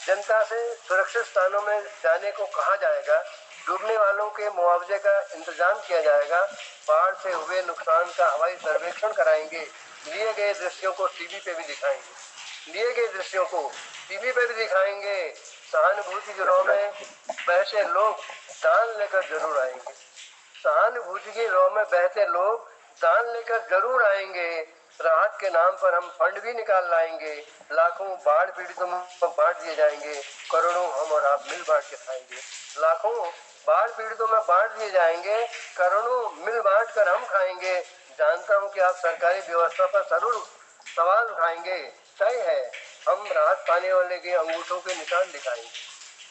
जनता से सुरक्षित स्थानों में जाने को कहा जाएगा, डूबने वालों के मुआवजे का इंतजाम किया जाएगा, बाढ़ से हुए नुकसान का हवाई सर्वेक्षण कराएंगे, लिए गए दृश्यों को टीवी पे भी दिखाएंगे, लिए गए दृश्यों को टीवी पे भी दिखाएंगे। सहानुभूति की राह में बहते लोग दान लेकर जरूर आएंगे, सहानुभूति की राह में बहते लोग दान लेकर जरूर आएंगे। राहत के नाम पर हम फंड भी निकाल लाएंगे, लाखों बाढ़ पीड़ितों को बांट दिए जाएंगे, करोड़ों हम और आप मिल बांट के खाएंगे। लाखों बाढ़ पीड़ितों में बांट दिए जाएंगे, करोड़ों मिल बांट कर हम खाएंगे। जानता हूं कि आप सरकारी व्यवस्था पर जरूर सवाल उठाएंगे। तय है हम राहत पाने वाले के अंगूठों के निशान दिखाएंगे,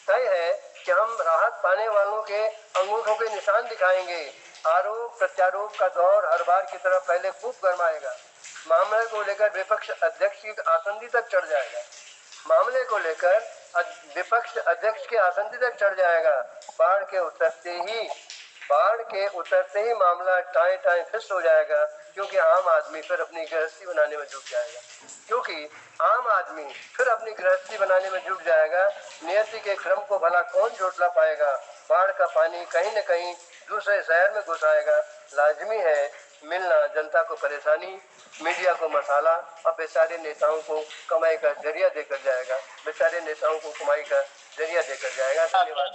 तय है कि हम राहत पाने वालों के अंगूठों के निशान दिखाएंगे। आरोप प्रत्यारोप का दौर हर बार की तरह पहले खूब गर्माएगा, मामले को लेकर विपक्ष अध्यक्ष की आसंदी तक चढ़ जाएगा, मामले को लेकर विपक्ष अध्यक्ष के आसंदी तक चढ़ जाएगा। बाढ़ के उतरते ही मामला टाए टाए फिस हो जाएगा, क्योंकि आम आदमी फिर अपनी गृहस्थी बनाने में जुट जाएगा, क्योंकि आम आदमी फिर अपनी गृहस्थी बनाने में जुट जाएगा। नियति के क्रम को भला कौन झोटला पाएगा। बाढ़ का पानी कहीं न कहीं दूसरे शहर में घुस आएगा, लाजमी है मिलना जनता को परेशानी, मीडिया को मसाला और बेचारे नेताओं को कमाई का जरिया देकर जाएगा, बेचारे नेताओं को कमाई का जरिया देकर जाएगा। धन्यवाद।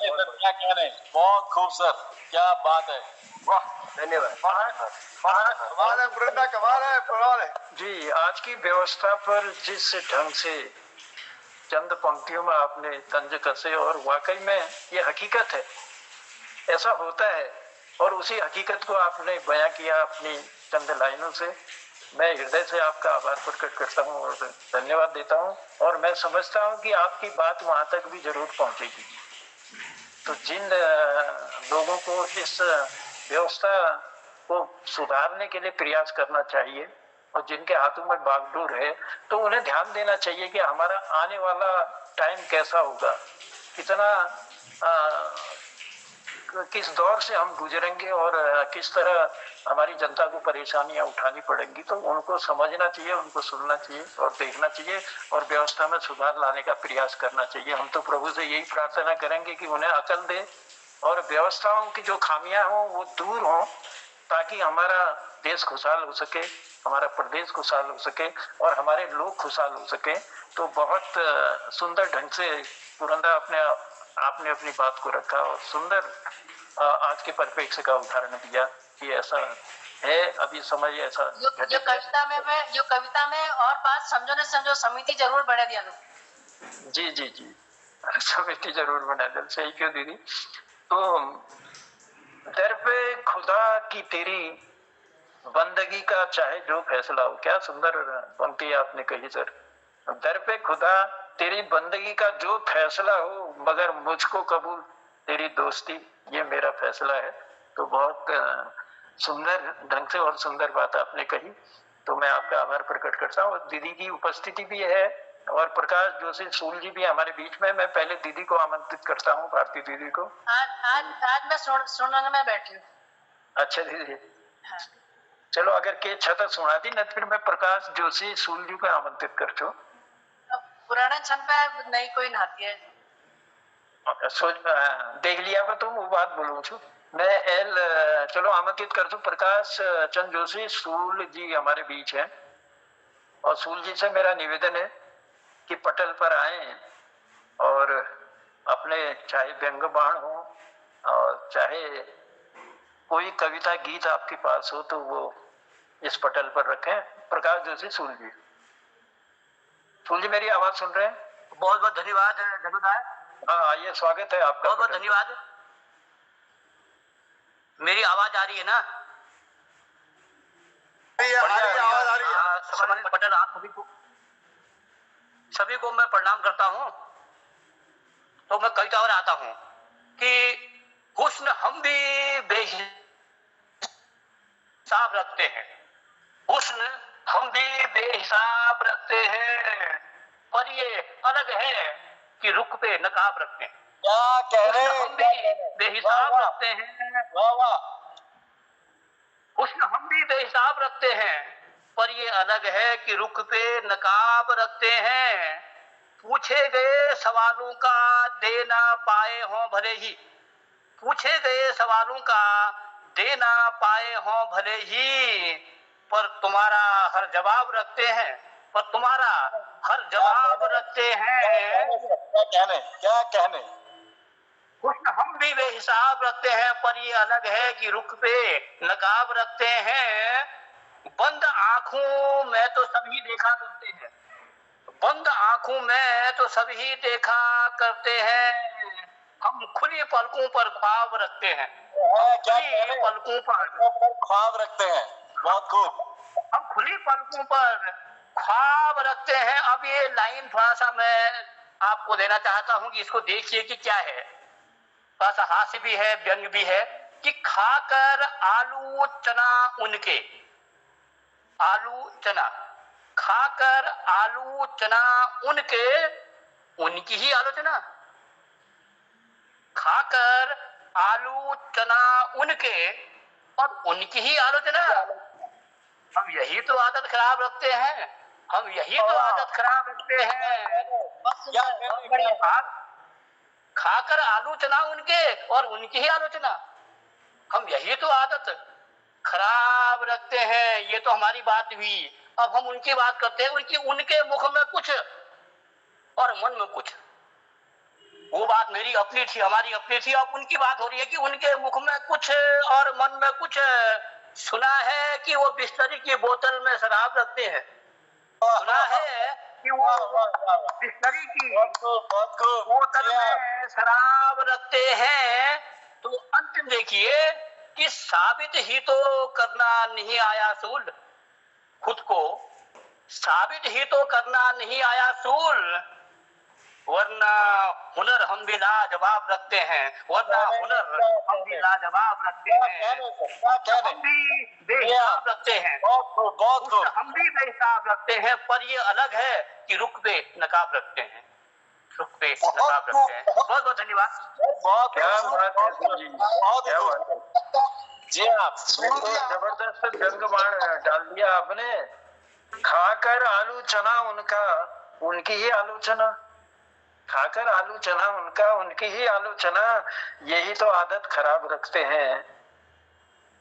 बहुत खूब सर, क्या बात है, वाह, धन्यवाद। कमाल है जी। आज की व्यवस्था पर जिस ढंग से चंद पंक्तियों में आपने तंज कसे, और वाकई में ये हकीकत है, ऐसा होता है, और उसी हकीकत को आपने बयां किया अपनी चंद लाइनों से। मैं हृदय से आपका आभार प्रकट करता हूँ और धन्यवाद देता हूँ, और मैं समझता हूँ कि आपकी बात वहां तक भी जरूर पहुंचेगी। तो जिन लोगों को इस व्यवस्था को सुधारने के लिए प्रयास करना चाहिए और जिनके हाथों में बागडोर है, तो उन्हें ध्यान देना चाहिए कि हमारा आने वाला टाइम कैसा होगा, कितना किस दौर से हम गुजरेंगे और किस तरह हमारी जनता को परेशानियां उठानी पड़ेंगी, तो उनको समझना चाहिए, उनको सुनना चाहिए और देखना चाहिए और व्यवस्था में सुधार लाने का प्रयास करना चाहिए। हम तो प्रभु से यही प्रार्थना करेंगे कि उन्हें अकल दे और व्यवस्थाओं की जो खामियां हो वो दूर हो, ताकि हमारा देश खुशहाल हो सके, हमारा प्रदेश खुशहाल हो सके और हमारे लोग खुशहाल हो सके। तो बहुत सुंदर ढंग से पुरंदा आपने अपनी बात को रखा और सुंदर आज के परिप्रेक्ष्य का उदाहरण दिया कि ऐसा है, अभी समय ऐसा जो कविता में और बात समझो न समझो समिति जरूर बना दिया। जी जी जी, समिति जरूर बना दे। सही क्यों दीदी? तो दर पे खुदा की तेरी बंदगी का चाहे जो फैसला हो, क्या सुंदर पंक्ति आपने कही सर। दर पे खुदा तेरी बंदगी का जो फैसला हो, मगर मुझको कबूल तेरी दोस्ती, ये मेरा फैसला है। तो बहुत सुंदर ढंग से और सुंदर बात आपने कही, तो मैं आपका आभार प्रकट करता हूँ। दीदी की उपस्थिति भी है और प्रकाश जोशी सूल जी भी हमारे बीच में। मैं पहले दीदी को आमंत्रित करता हूँ, भारती दीदी को। आज मैं सुनने में बैठी हूँ। अच्छा दीदी, हाँ। चलो अगर के छत सुना दी न, फिर मैं प्रकाश जोशी सूल जी को आमंत्रित कर छो। पुराने छन पे नहीं कोई नहाती है। सोच देख लिया पर तुम वो बात बोलूं छू मैं एल चलो आमंत्रित कर छू प्रकाश चंद जोशी सूल जी हमारे बीच है। और सूल जी से मेरा निवेदन है कि पटल पर आए और अपने चाहे व्यंग बाण हो और चाहे कोई कविता गीत आपके पास हो तो वो इस पटल पर रखें। प्रकाश जोशी सूल जी, सूल जी मेरी आवाज सुन रहे हैं? बहुत बहुत धन्यवाद जगुदाय। हाँ आइए, स्वागत है आपका। बहुत बहुत धन्यवाद। मेरी आवाज आ रही है ना? आवाज आ रही है। सम्मानित पटेल, आप सभी को मैं प्रणाम करता हूँ। तो मैं कविता और आता हूँ कि हुस्न हम भी बेहिसाब रखते हैं, हुस्न हम भी बेहिसाब रखते हैं, पर ये अलग है कि रुख पे नकाब रखते हैं। क्या कह रहे हैं? हम भी बेहिसाब रखते हैं। वाह वाह। हुस्न हम भी बेहिसाब रखते हैं, पर ये अलग है कि रुख पे नकाब रखते हैं। पूछे गए सवालों का दे ना पाए हों भले ही, पूछे गए सवालों का दे ना पाए हों भले ही, पर तुम्हारा हर जवाब रखते हैं, पर तुम्हारा हर जवाब रखते हैं। क्या कहने? हुस्न हम भी बेहिसाब रखते हैं, पर ये अलग है कि रुख पे नकाब रखते हैं। बंद आंखों में तो सभी देखा करते हैं, बंद आंखों में तो सभी देखा करते हैं। हम खुली पलकों पर ख्वाब रखते हैं, खुली पलकों पर ख्वाब रखते हैं। बहुत खूब। हम खुली पलकों पर ख्वाब रखते हैं। अब ये लाइन थोड़ा सा मैं आपको देना चाहता हूँ कि इसको देखिए कि क्या है। थोड़ा सा हास्य भी है, व्यंग भी है कि खाकर आलू चना उनके, आलू चना खाकर आलू चना उनके, उनकी ही आलोचना। खाकर आलू चना उनके और उनकी ही आलोचना। हम यही तो आदत खराब रखते हैं, हम यही तो आदत खराब रखते हैं। बड़ी बात, खाकर आलू चना उनके और उनकी ही आलोचना। हम यही तो आदत खराब रखते हैं। ये तो हमारी बात हुई। अब हम उनकी बात करते हैं, उनके मुख में कुछ और मन में कुछ। वो बात मेरी अपनी थी, हमारी अपनी थी। अब उनकी बात हो रही है कि उनके मुख में कुछ और मन में कुछ। सुना है कि वो बिस्लरी की बोतल में शराब रखते हैं, सुना है कि वो बिस्लरी की बोतल में शराब रखते हैं। तो अंतिम देखिए कि साबित ही तो करना नहीं आया सूल, खुद को साबित ही तो करना नहीं आया सूल, वरना हुनर हम भी लाजवाब रखते हैं, वरना हुनर हम भी लाजवाब रखते हैं। हम भी बेहिसाब रखते हैं, हम भी बेहिसाब रखते हैं, पर ये अलग है कि रुख पे नकाब रखते हैं, रुख पे नकाब रखते हैं। बहुत बहुत धन्यवाद। क्या बात है जी, बहुत ही जी हाँ, तो जबरदस्त जंग बाण डाल दिया आपने। खाकर आलू चना उनका, उनकी ही आलोचना। खाकर आलू चना उनका, उनकी ही आलोचना। यही तो आदत खराब रखते हैं।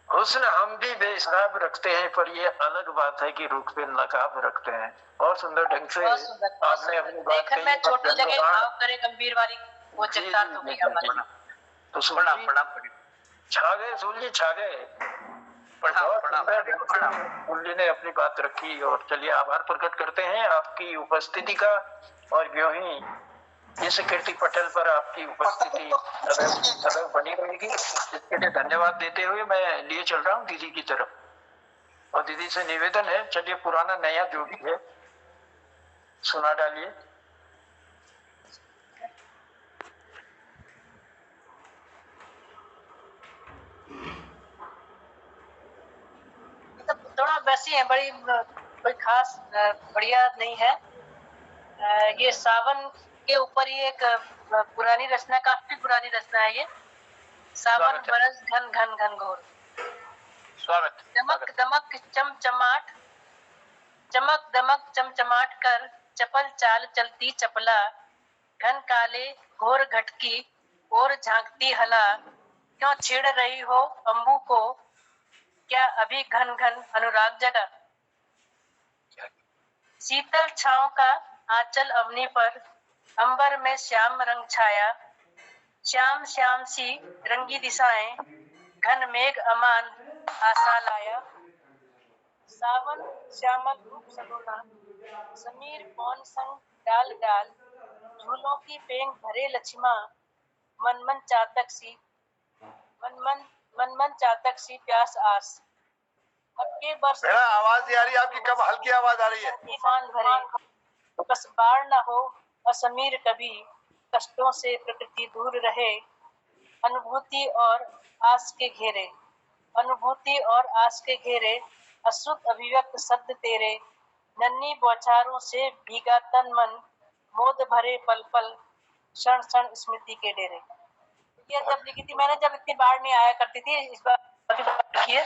हुस्न हम भी बेहिसाब रखते हैं, पर ये अलग बात है कि रुख पे नकाब रखते हैं। बहुत सुंदर ढंग से आपने अपनी बात देखकर मैं छोटी जगह भाव करे गंभीर वाली वो चिंतात हो गई हमारी। तो छा गए सूर्य, छा गए। मुरली ने अपनी बात रखी। और चलिए आभार प्रकट करते हैं आपकी उपस्थिति का। और यूं ही इस कीर्ति पटल पर आपकी उपस्थिति सदैव बनी रहेगी। इसके लिए धन्यवाद देते हुए मैं लिए चल रहा हूँ दीदी की तरफ। और दीदी से निवेदन है, चलिए पुराना नया जो भी है सुना डालिए। थोड़ा वैसी है, बड़ी कोई खास बढ़िया नहीं है। ये सावन के ऊपर ही एक पुरानी रचना, काफी पुरानी रचना है ये। सावन बरस घन घन घन घोर, स्वागत। चमक दमक चमचमाट, चमक दमक चमचमाट कर चपल चाल चलती चपला, घन काले घोर घटकी और झांकती हला, क्यों छेड़ रही हो अम्बू को, क्या अभी घन घन अनुराग जगा। शीतल छांव का आंचल अवनी पर, अंबर में श्याम रंग छाया, श्याम श्याम सी रंगी दिशाएं, घन मेघ अमान आशा लाया। सावन श्यामल रूप सलोना, समीर कौन संग डाल डाल, झूलों की पेंग भरे लक्ष्मा, मन मन चातक सी प्यास आस। अब के बरस आवाज नहीं आ रही आपकी, कब हल्की आवाज आ रही है। तूफान भरे, बस बाढ़ न हो असमीर कभी, कष्टों से प्रकृति दूर रहे, अनुभूति और आस के घेरे, अनुभूति और आस के घेरे, अश्रुत अभिव्यक्त शब्द तेरे, नन्ही बौछारों से भीगा तन मन, मोद भरे पल पल, क्षण क्षण स्मृति के डेरे। ये जब लिखी थी मैंने, जब इतनी बाढ़ नहीं आया करती थी, इस बार लिखी है।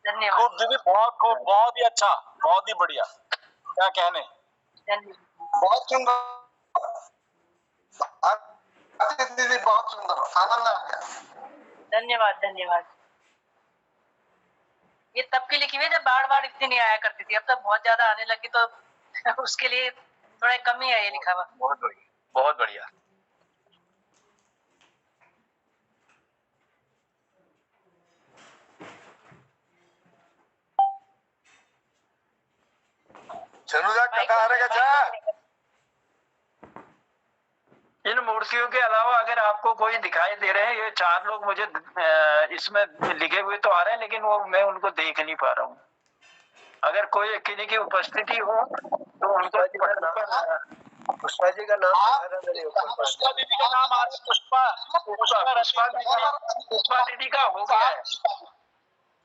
धन्यवाद। खूब दीदी, बहुत खूब, बहुत ही अच्छा, बहुत ही बढ़िया, क्या कहने। बहुत सुंदर दीदी, बहुत सुंदर, आनंद आ गया। धन्यवाद धन्यवाद। ये तब की लिखी हुई जब बाढ़ इतनी नहीं आया करती थी, अब तो बहुत ज्यादा आने लगी, तो उसके लिए थोड़ा कमी है ये लिखा हुआ। बहुत बढ़िया, बहुत बढ़िया। चनुदा कथा आ रहा है। इन मूर्तियों के अलावा अगर आपको कोई दिखाई दे रहे हैं, ये 4 लोग मुझे इसमें लिखे हुए तो आ रहे हैं, लेकिन वो मैं उनको देख नहीं पा रहा हूँ। अगर कोई किन्हीं की उपस्थिति हो तो उनको पुष्पा जी का नाम पुष्पा दीदी का नाम आ रहा है। पुष्पा दीदी का हो गया है,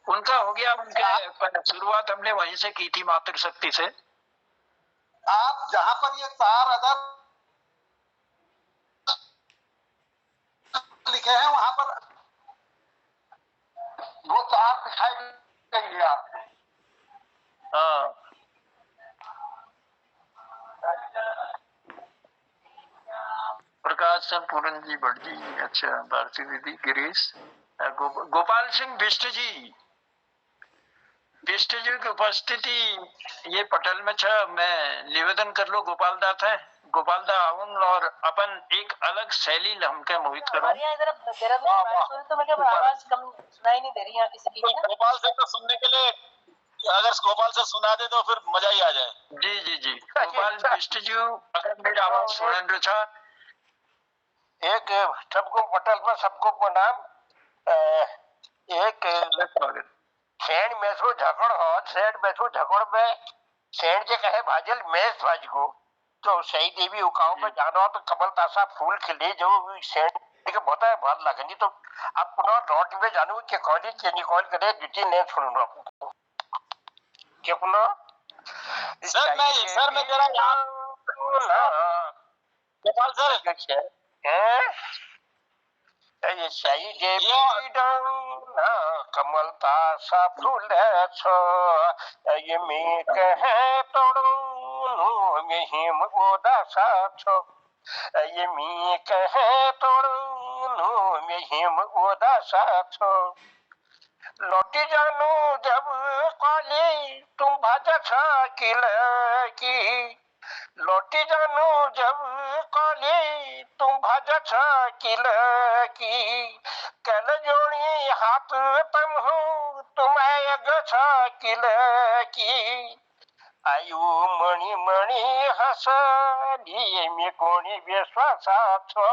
उनका हो गया। उनके शुरुआत हमने वहीं से की थी, मातृशक्ति से। आप जहां पर ये 4 अदर लिखे हैं, वहां पर वो 4 दिखाई देंगे आपको। हाँ, प्रकाश चंद पूरन जी, भट्ट जी, अच्छा, भारती दीदी, गिरीश, गोपाल सिंह बिष्ट जी, बिष्ट जी की उपस्थिति ये पटल में छ। मैं निवेदन कर लो, गोपाल दा थे, गोपाल दा आउन और अपन एक अलग शैली हमके मोहित करो। तो मैं आवाज कम सुनाई नहीं दे रही यहाँ किसी की। गोपाल से तो सुनने के लिए, अगर गोपाल से सुना दे तो फिर मजा ही आ जाए। जी जी जी, गोपाल बिष्ट जी, अगर मेरी आवाज सुन रहे था। एक सबको पटल पर सबको प्रणाम। एक सेण मैसो झकड़ हो, सेण मैसो झकड़ में सेण जे कहे भाजल मैस भाज को, तो सही देवी उकाओ में जानो तो कमल तासा फूल खिले जो सेण के बहुत है भाल लगनी। तो आप पुनः लौट में जानू कि कॉलेज के निकॉल करे ड्यूटी नहीं सुनूंगा क्या पुनः सर मैं जरा गोपाल सर, शाही जे कमलता सा फूल छो ये मी कहे तोड़ू में हिम उदासा छो ये मी कहे तोड़ू में हिम उदासा छो लौटी जानू जब काली तुम भाजा छा किल की लौटी जानू जब काली तुम भाजा छा किल की कल जोड़ी हाथ तम हूँ तुम छा किल की आयु मणि मणि हसली मी कोणी विश्वासा छो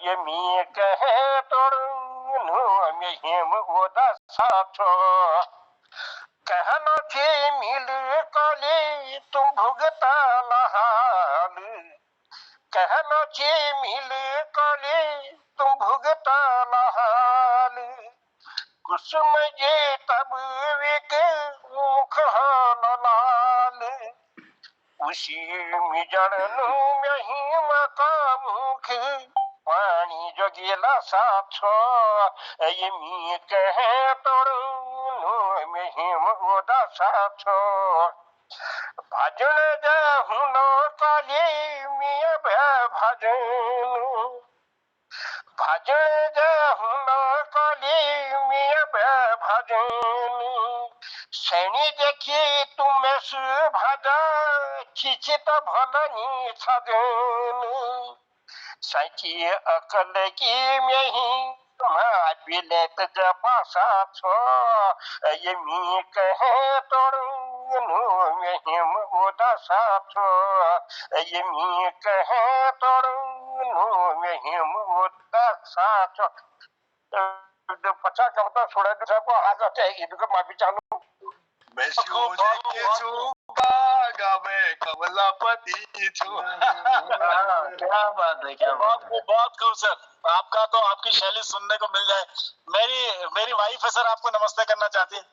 ये मी कहे तोड़ू में हिम उदासा छो कहना थी मिल काली तुम भुगता लहाल कहना थी मिल काली तुम भुगता लहाल कुसुम ये तब विक मुख लाल उसी मिजड़नु में ही मका मुख पानी जो गिला साछो ये मी कहे तोड़ू में हिम उदासा छो भजन जाहू नो काली मिया भजन भजन जाहू नो काली मिया भजन श्रेणी देखी तुम्हें सुभाजा खिचित भलनी सजन साची अकल की में ही बिलेत जपासा छो ये मी कहे तोड़ू में हिम उदासा छो ये मी कहे तोड़ू में हिम उदासा छो पचा करता छोड़ा को हाथ आते इनको माफी चालू गावे कमलापति छू क्या बात है, क्या बात है। बहुत खूब सर, आपका तो आपकी शैली सुनने को मिल जाए। मेरी वाइफ है सर, आपको नमस्ते करना चाहती है।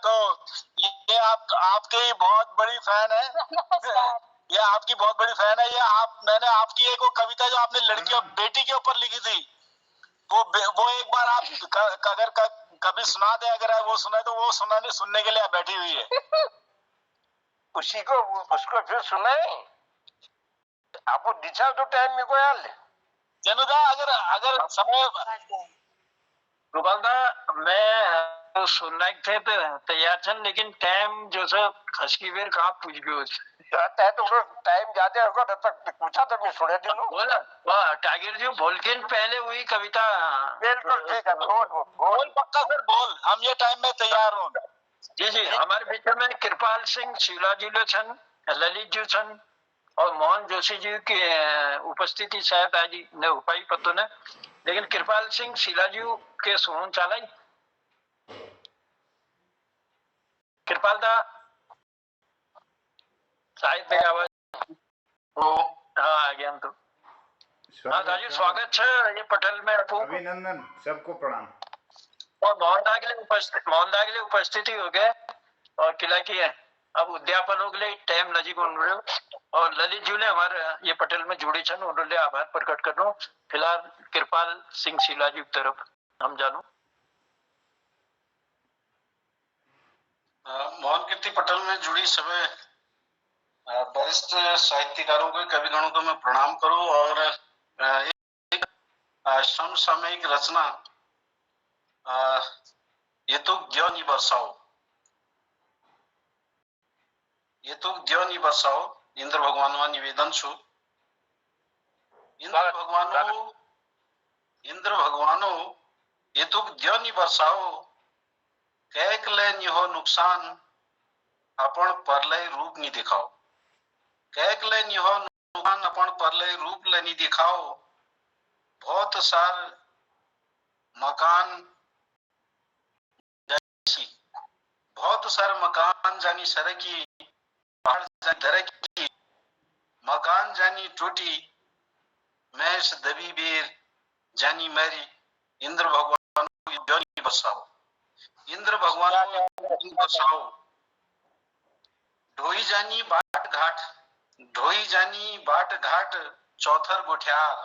तो ये आपकी बहुत बड़ी फैन है। ये आपकी बहुत बड़ी फैन है। मैंने आपकी एक वो कविता जो आपने लड़की बेटी के ऊपर लिखी थी, वो एक बार आप अगर कभी सुना दे, अगर वो सुना तो वो सुनने के लिए बैठी हुई है। उसको फिर सुनाए आपको दिशा तो टाइम में को यार जनुदा अगर समय गोपालदा मैं सुनना थे तो तैयार छन, लेकिन टाइम जो से खसकी बेर कहाँ पूछ गयो है तो टाइम ज्यादा होगा तब पूछा तो मैं सुने दिनों बोला वाह टाइगर जी बोलकिन पहले हुई कविता बिल्कुल ठीक है बोल पक्का सर बोल, हम ये टाइम में तैयार हूँ। जी हमारे बीच में कृपाल सिंह शिवला जी छन, ललित जी छन और मोहन जोशी जी की उपस्थिति शायद आज न हो पाई पतो न, लेकिन कृपाल सिंह शिला जी के सुन चालाई कृपाल दा साहित्य आवाज हाँ आ गया तो हाँ दाजू स्वागत है ये पटेल में अभिनंदन सबको प्रणाम। और मोहन दागले उपस्थिति हो गए और किला की है अब उद्यापनों के लिए टाइम नजीक बन रहे हो और ललित जी ने हमारे ये पटेल में जुड़े छन उन्होंने आभार प्रकट करनो। फिलहाल कृपाल सिंह शिला जी की तरफ हम जानू। मोहन कीर्ति पटेल में जुड़ी सभी वरिष्ठ साहित्यकारों को कविगणों को मैं प्रणाम करूं और एक समसामयिक रचना ये तो ज्ञानी बरसाओ इंद्र भगवान निवेदन छु इंद्र भगवानो ये तो ज्ञानी बरसाओ कैक ले निहो नुकसान अपन परलय रूप नहीं दिखाओ कैक ले निहो नुकसान अपन परलय रूप ले नहीं दिखाओ बहुत सार मकान जानी सरकी पहाड़ जानी दरकी मकान जानी टूटी मैस दबी बेर जानी मेरी इंद्र भगवान जानी बसाओ इंद्र भगवान बसाओ ढोई जानी बाट घाट चौथर गुठियार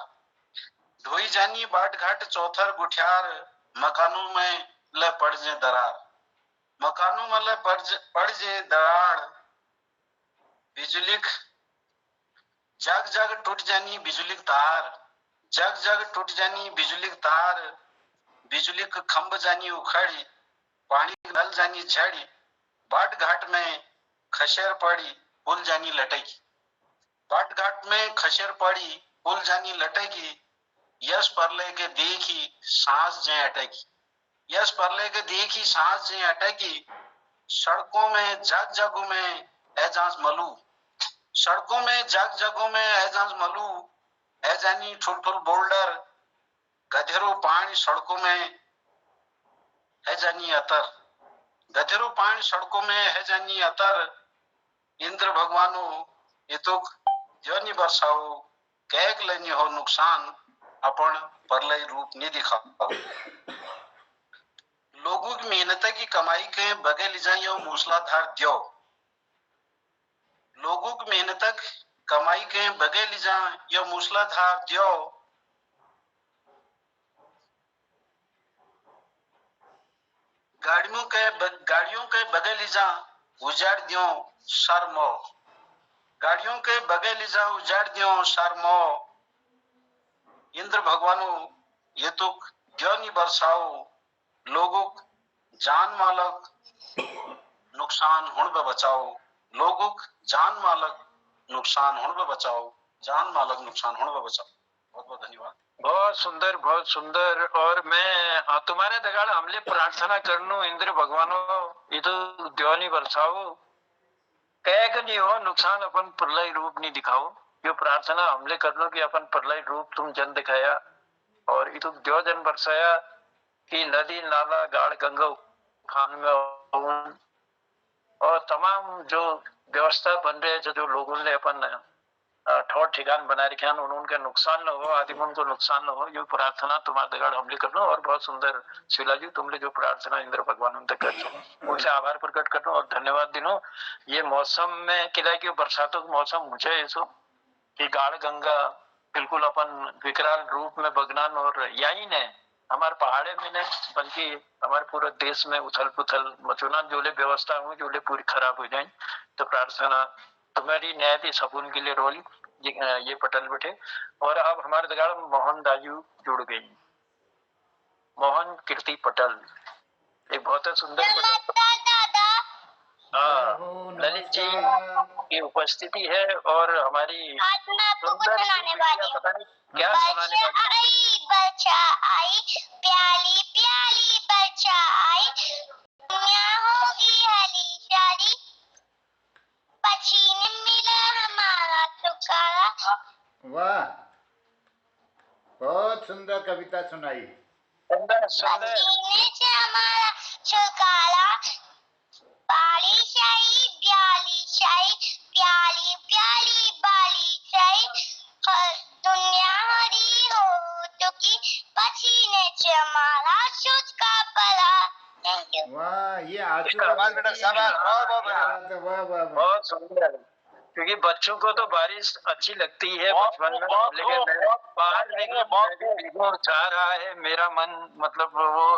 धोई जानी बाट घाट चौथर गुठियार मकानों में ले पड़ जे दरार मकानों में ले पड़ जे दरार बिजली जग जग टूट जानी बिजली तार जग जग टूट जानी बिजली तार बिजली का खंभ जानी उखड़ी पानी नल जानी झड़ी बाट घाट में खशेर पड़ी पुल जानी लटकी बाट घाट में खशेर पड़ी पुल जानी लटकी यश परले के देखी सांस जे अटकी यश परले के देखी सांस जे अटकी सड़कों में जग जगों में एजाज मलू सड़कों में जग जगों में एजाज मलू एजानी ठुल ठुल बोल्डर गधेरो पानी सड़कों में है जानी अतर गधेरो पानी सड़कों में है जानी अतर इंद्र भगवानो ये तो ज्योनि बरसाओ कैक लेनी हो नुकसान अपन परलय रूप नहीं दिखाओ लोगों की मेहनत की कमाई के बगे ले जाइयो मूसलाधार दियो लोगों की मेहनत कमाई के बगे ले जाए यो मूसलाधार दियो गाड़ियों के बगे ले जा उजाड़ दियो शर्मो गाड़ियों के बगे ले जा उजाड़ दियो शर्मो इंद्र भगवानो ये तो ज्ञानी बरसाओ लोगों जान मालक नुकसान हुण में बचाओ लोगों जान मालक नुकसान हुण में बचाओ जान मालक नुकसान हुण में बचाओ। बहुत बहुत धन्यवाद। बहुत सुंदर और मैं तुम्हारे दगाड़ हमले प्रार्थना करनू इंद्र भगवानो ये तो द्योनी बरसाओ कह नहीं हो नुकसान अपन प्रलय रूप नहीं दिखाओ यो प्रार्थना हमले करनो कि अपन प्रलय रूप तुम जन दिखाया और ये तो द्यो जन बरसाया कि नदी नाला गाड़ गंगा खान में और तमाम जो व्यवस्था बन रहे जो लोगों ने अपन ठोर ठिकान बना रखे हैं उनका नुकसान न हो आदिमन को नुकसान न हो ये प्रार्थना तुम्हारे दगाड़ हमले करना और बहुत सुंदर शिला जी तुमने जो प्रार्थना इंद्र भगवान कर उनसे आभार प्रकट करना और धन्यवाद दिनो। ये मौसम में किला की बरसातों का मौसम मुझे ऐसो कि गाड़ गंगा बिल्कुल अपन विकराल रूप में बगनान और यही ने हमारे पहाड़े में ने बल्कि हमारे पूरे देश में उथल पुथल मचुना जोले व्यवस्था हुई जोले पूरी खराब हो जाए तो प्रार्थना तुम्हारी न्याय थी सपून के लिए रोली ये पटल बैठे और अब हमारे दगाड़ मोहन दाजू जुड़ गई मोहन कीर्ति पटल एक बहुत सुंदर ललित जी की उपस्थिति है और हमारी सुंदर पता नहीं क्या सुनाने वाली बच्चा आई प्याली प्याली बच्चा आई दुनिया होगी हली शाली पसीने मिला हमारा तुकारा। वाह बहुत सुंदर कविता सुनाई। पसीने से हमारा छुटकारा बाली शाही ब्याली शाही प्याली प्याली बाली शाही दुनिया हरी हो तो की पसीने से हमारा छुटकारा पड़ा। Thank you. वाह ये आंसू बहुत सुंदर क्योंकि बच्चों को तो बारिश अच्छी लगती है बचपन में लेकिन बाहर निकले बहुत चाह रहा है मेरा मन मतलब वो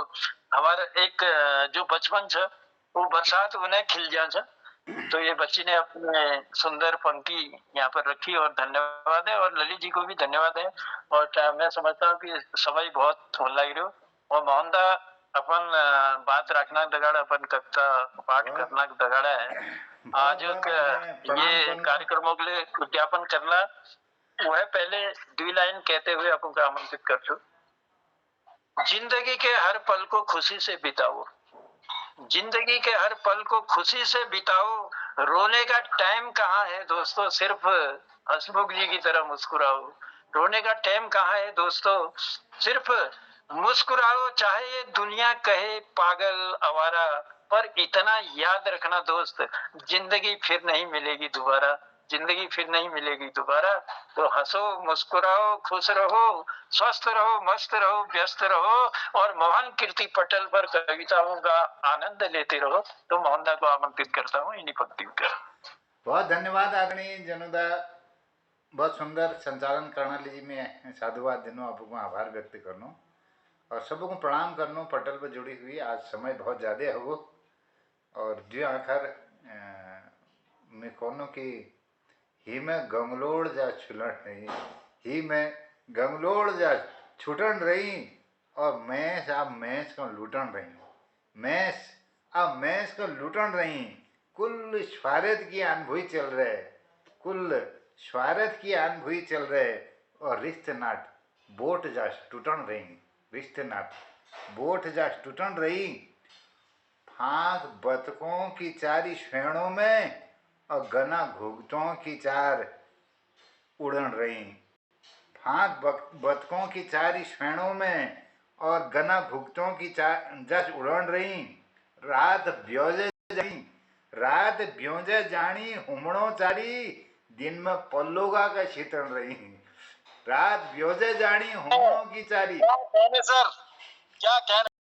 हमारा एक जो बचपन था वो बरसात उन्हें खिल जा तो ये बच्ची ने अपने सुंदर पंक्ति यहाँ पर रखी और धन्यवाद है और ललित जी को भी धन्यवाद है और मैं समझता हूँ कि समय बहुत होने लग रही हो और मोहनदा अपन बात रखना दगाड़ा अपन कविता पाठ करना दगाड़ा है आज ये कार्यक्रमों के लिए उद्यापन करना वो है पहले 2 लाइन कहते हुए अपन को आमंत्रित कर छो। जिंदगी के हर पल को खुशी से बिताओ जिंदगी के हर पल को खुशी से बिताओ रोने का टाइम कहाँ है दोस्तों सिर्फ हंसमुख जी की तरह मुस्कुराओ रोने का टाइम कहाँ है दोस्तों सिर्फ मुस्कुराओ चाहे ये दुनिया कहे पागल आवारा पर इतना याद रखना दोस्त जिंदगी फिर नहीं मिलेगी दोबारा जिंदगी फिर नहीं मिलेगी दोबारा तो हंसो मुस्कुराओ खुश रहो स्वस्थ रहो मस्त रहो व्यस्त रहो और मोहन कीर्ति पटल पर कविताओं का आनंद लेते रहो तो मोहनदा को आमंत्रित करता हूँ इन्हीं पंक्तियों का। बहुत धन्यवाद आदरणीय जनुदा बहुत सुंदर संचालन करने लीजिए। मैं साधुवाद दिनों आपको आभार व्यक्त करनो और सबको प्रणाम करनो पटल पर जुड़ी हुई। आज समय बहुत ज़्यादा हो और जो आखिर मैं कहूँ कि ही में गंगलोड़ जा छुलट रही, ही में गंगलोड़ जा छुटन रही और मैंस अब मैंस को लूटन रही, मैंस अब मैंस को लूटन रही। कुल स्वार्थ की अनुभूति चल रहे, कुल स्वार्थ की अनुभूति चल रहे और रिश्ते नाट बोट जा टूटन रही, रिश्ते नाट बोट जा टूटन रही। फांक बतकों की चारी श्रेणों में और गना घुघटों की चार उड़न रही। फांक बतकों की चारी श्रेणों में और गना घुघटों की चार जस उड़न रही। रात ब्योजे जानी, रात ब्योजे जानी हुमड़ों चारी, दिन में पल्लोगा का शीतन रही। रात ब्योजे जानी हुमड़ों की चारी। क्या कहने सर, क्या कहने।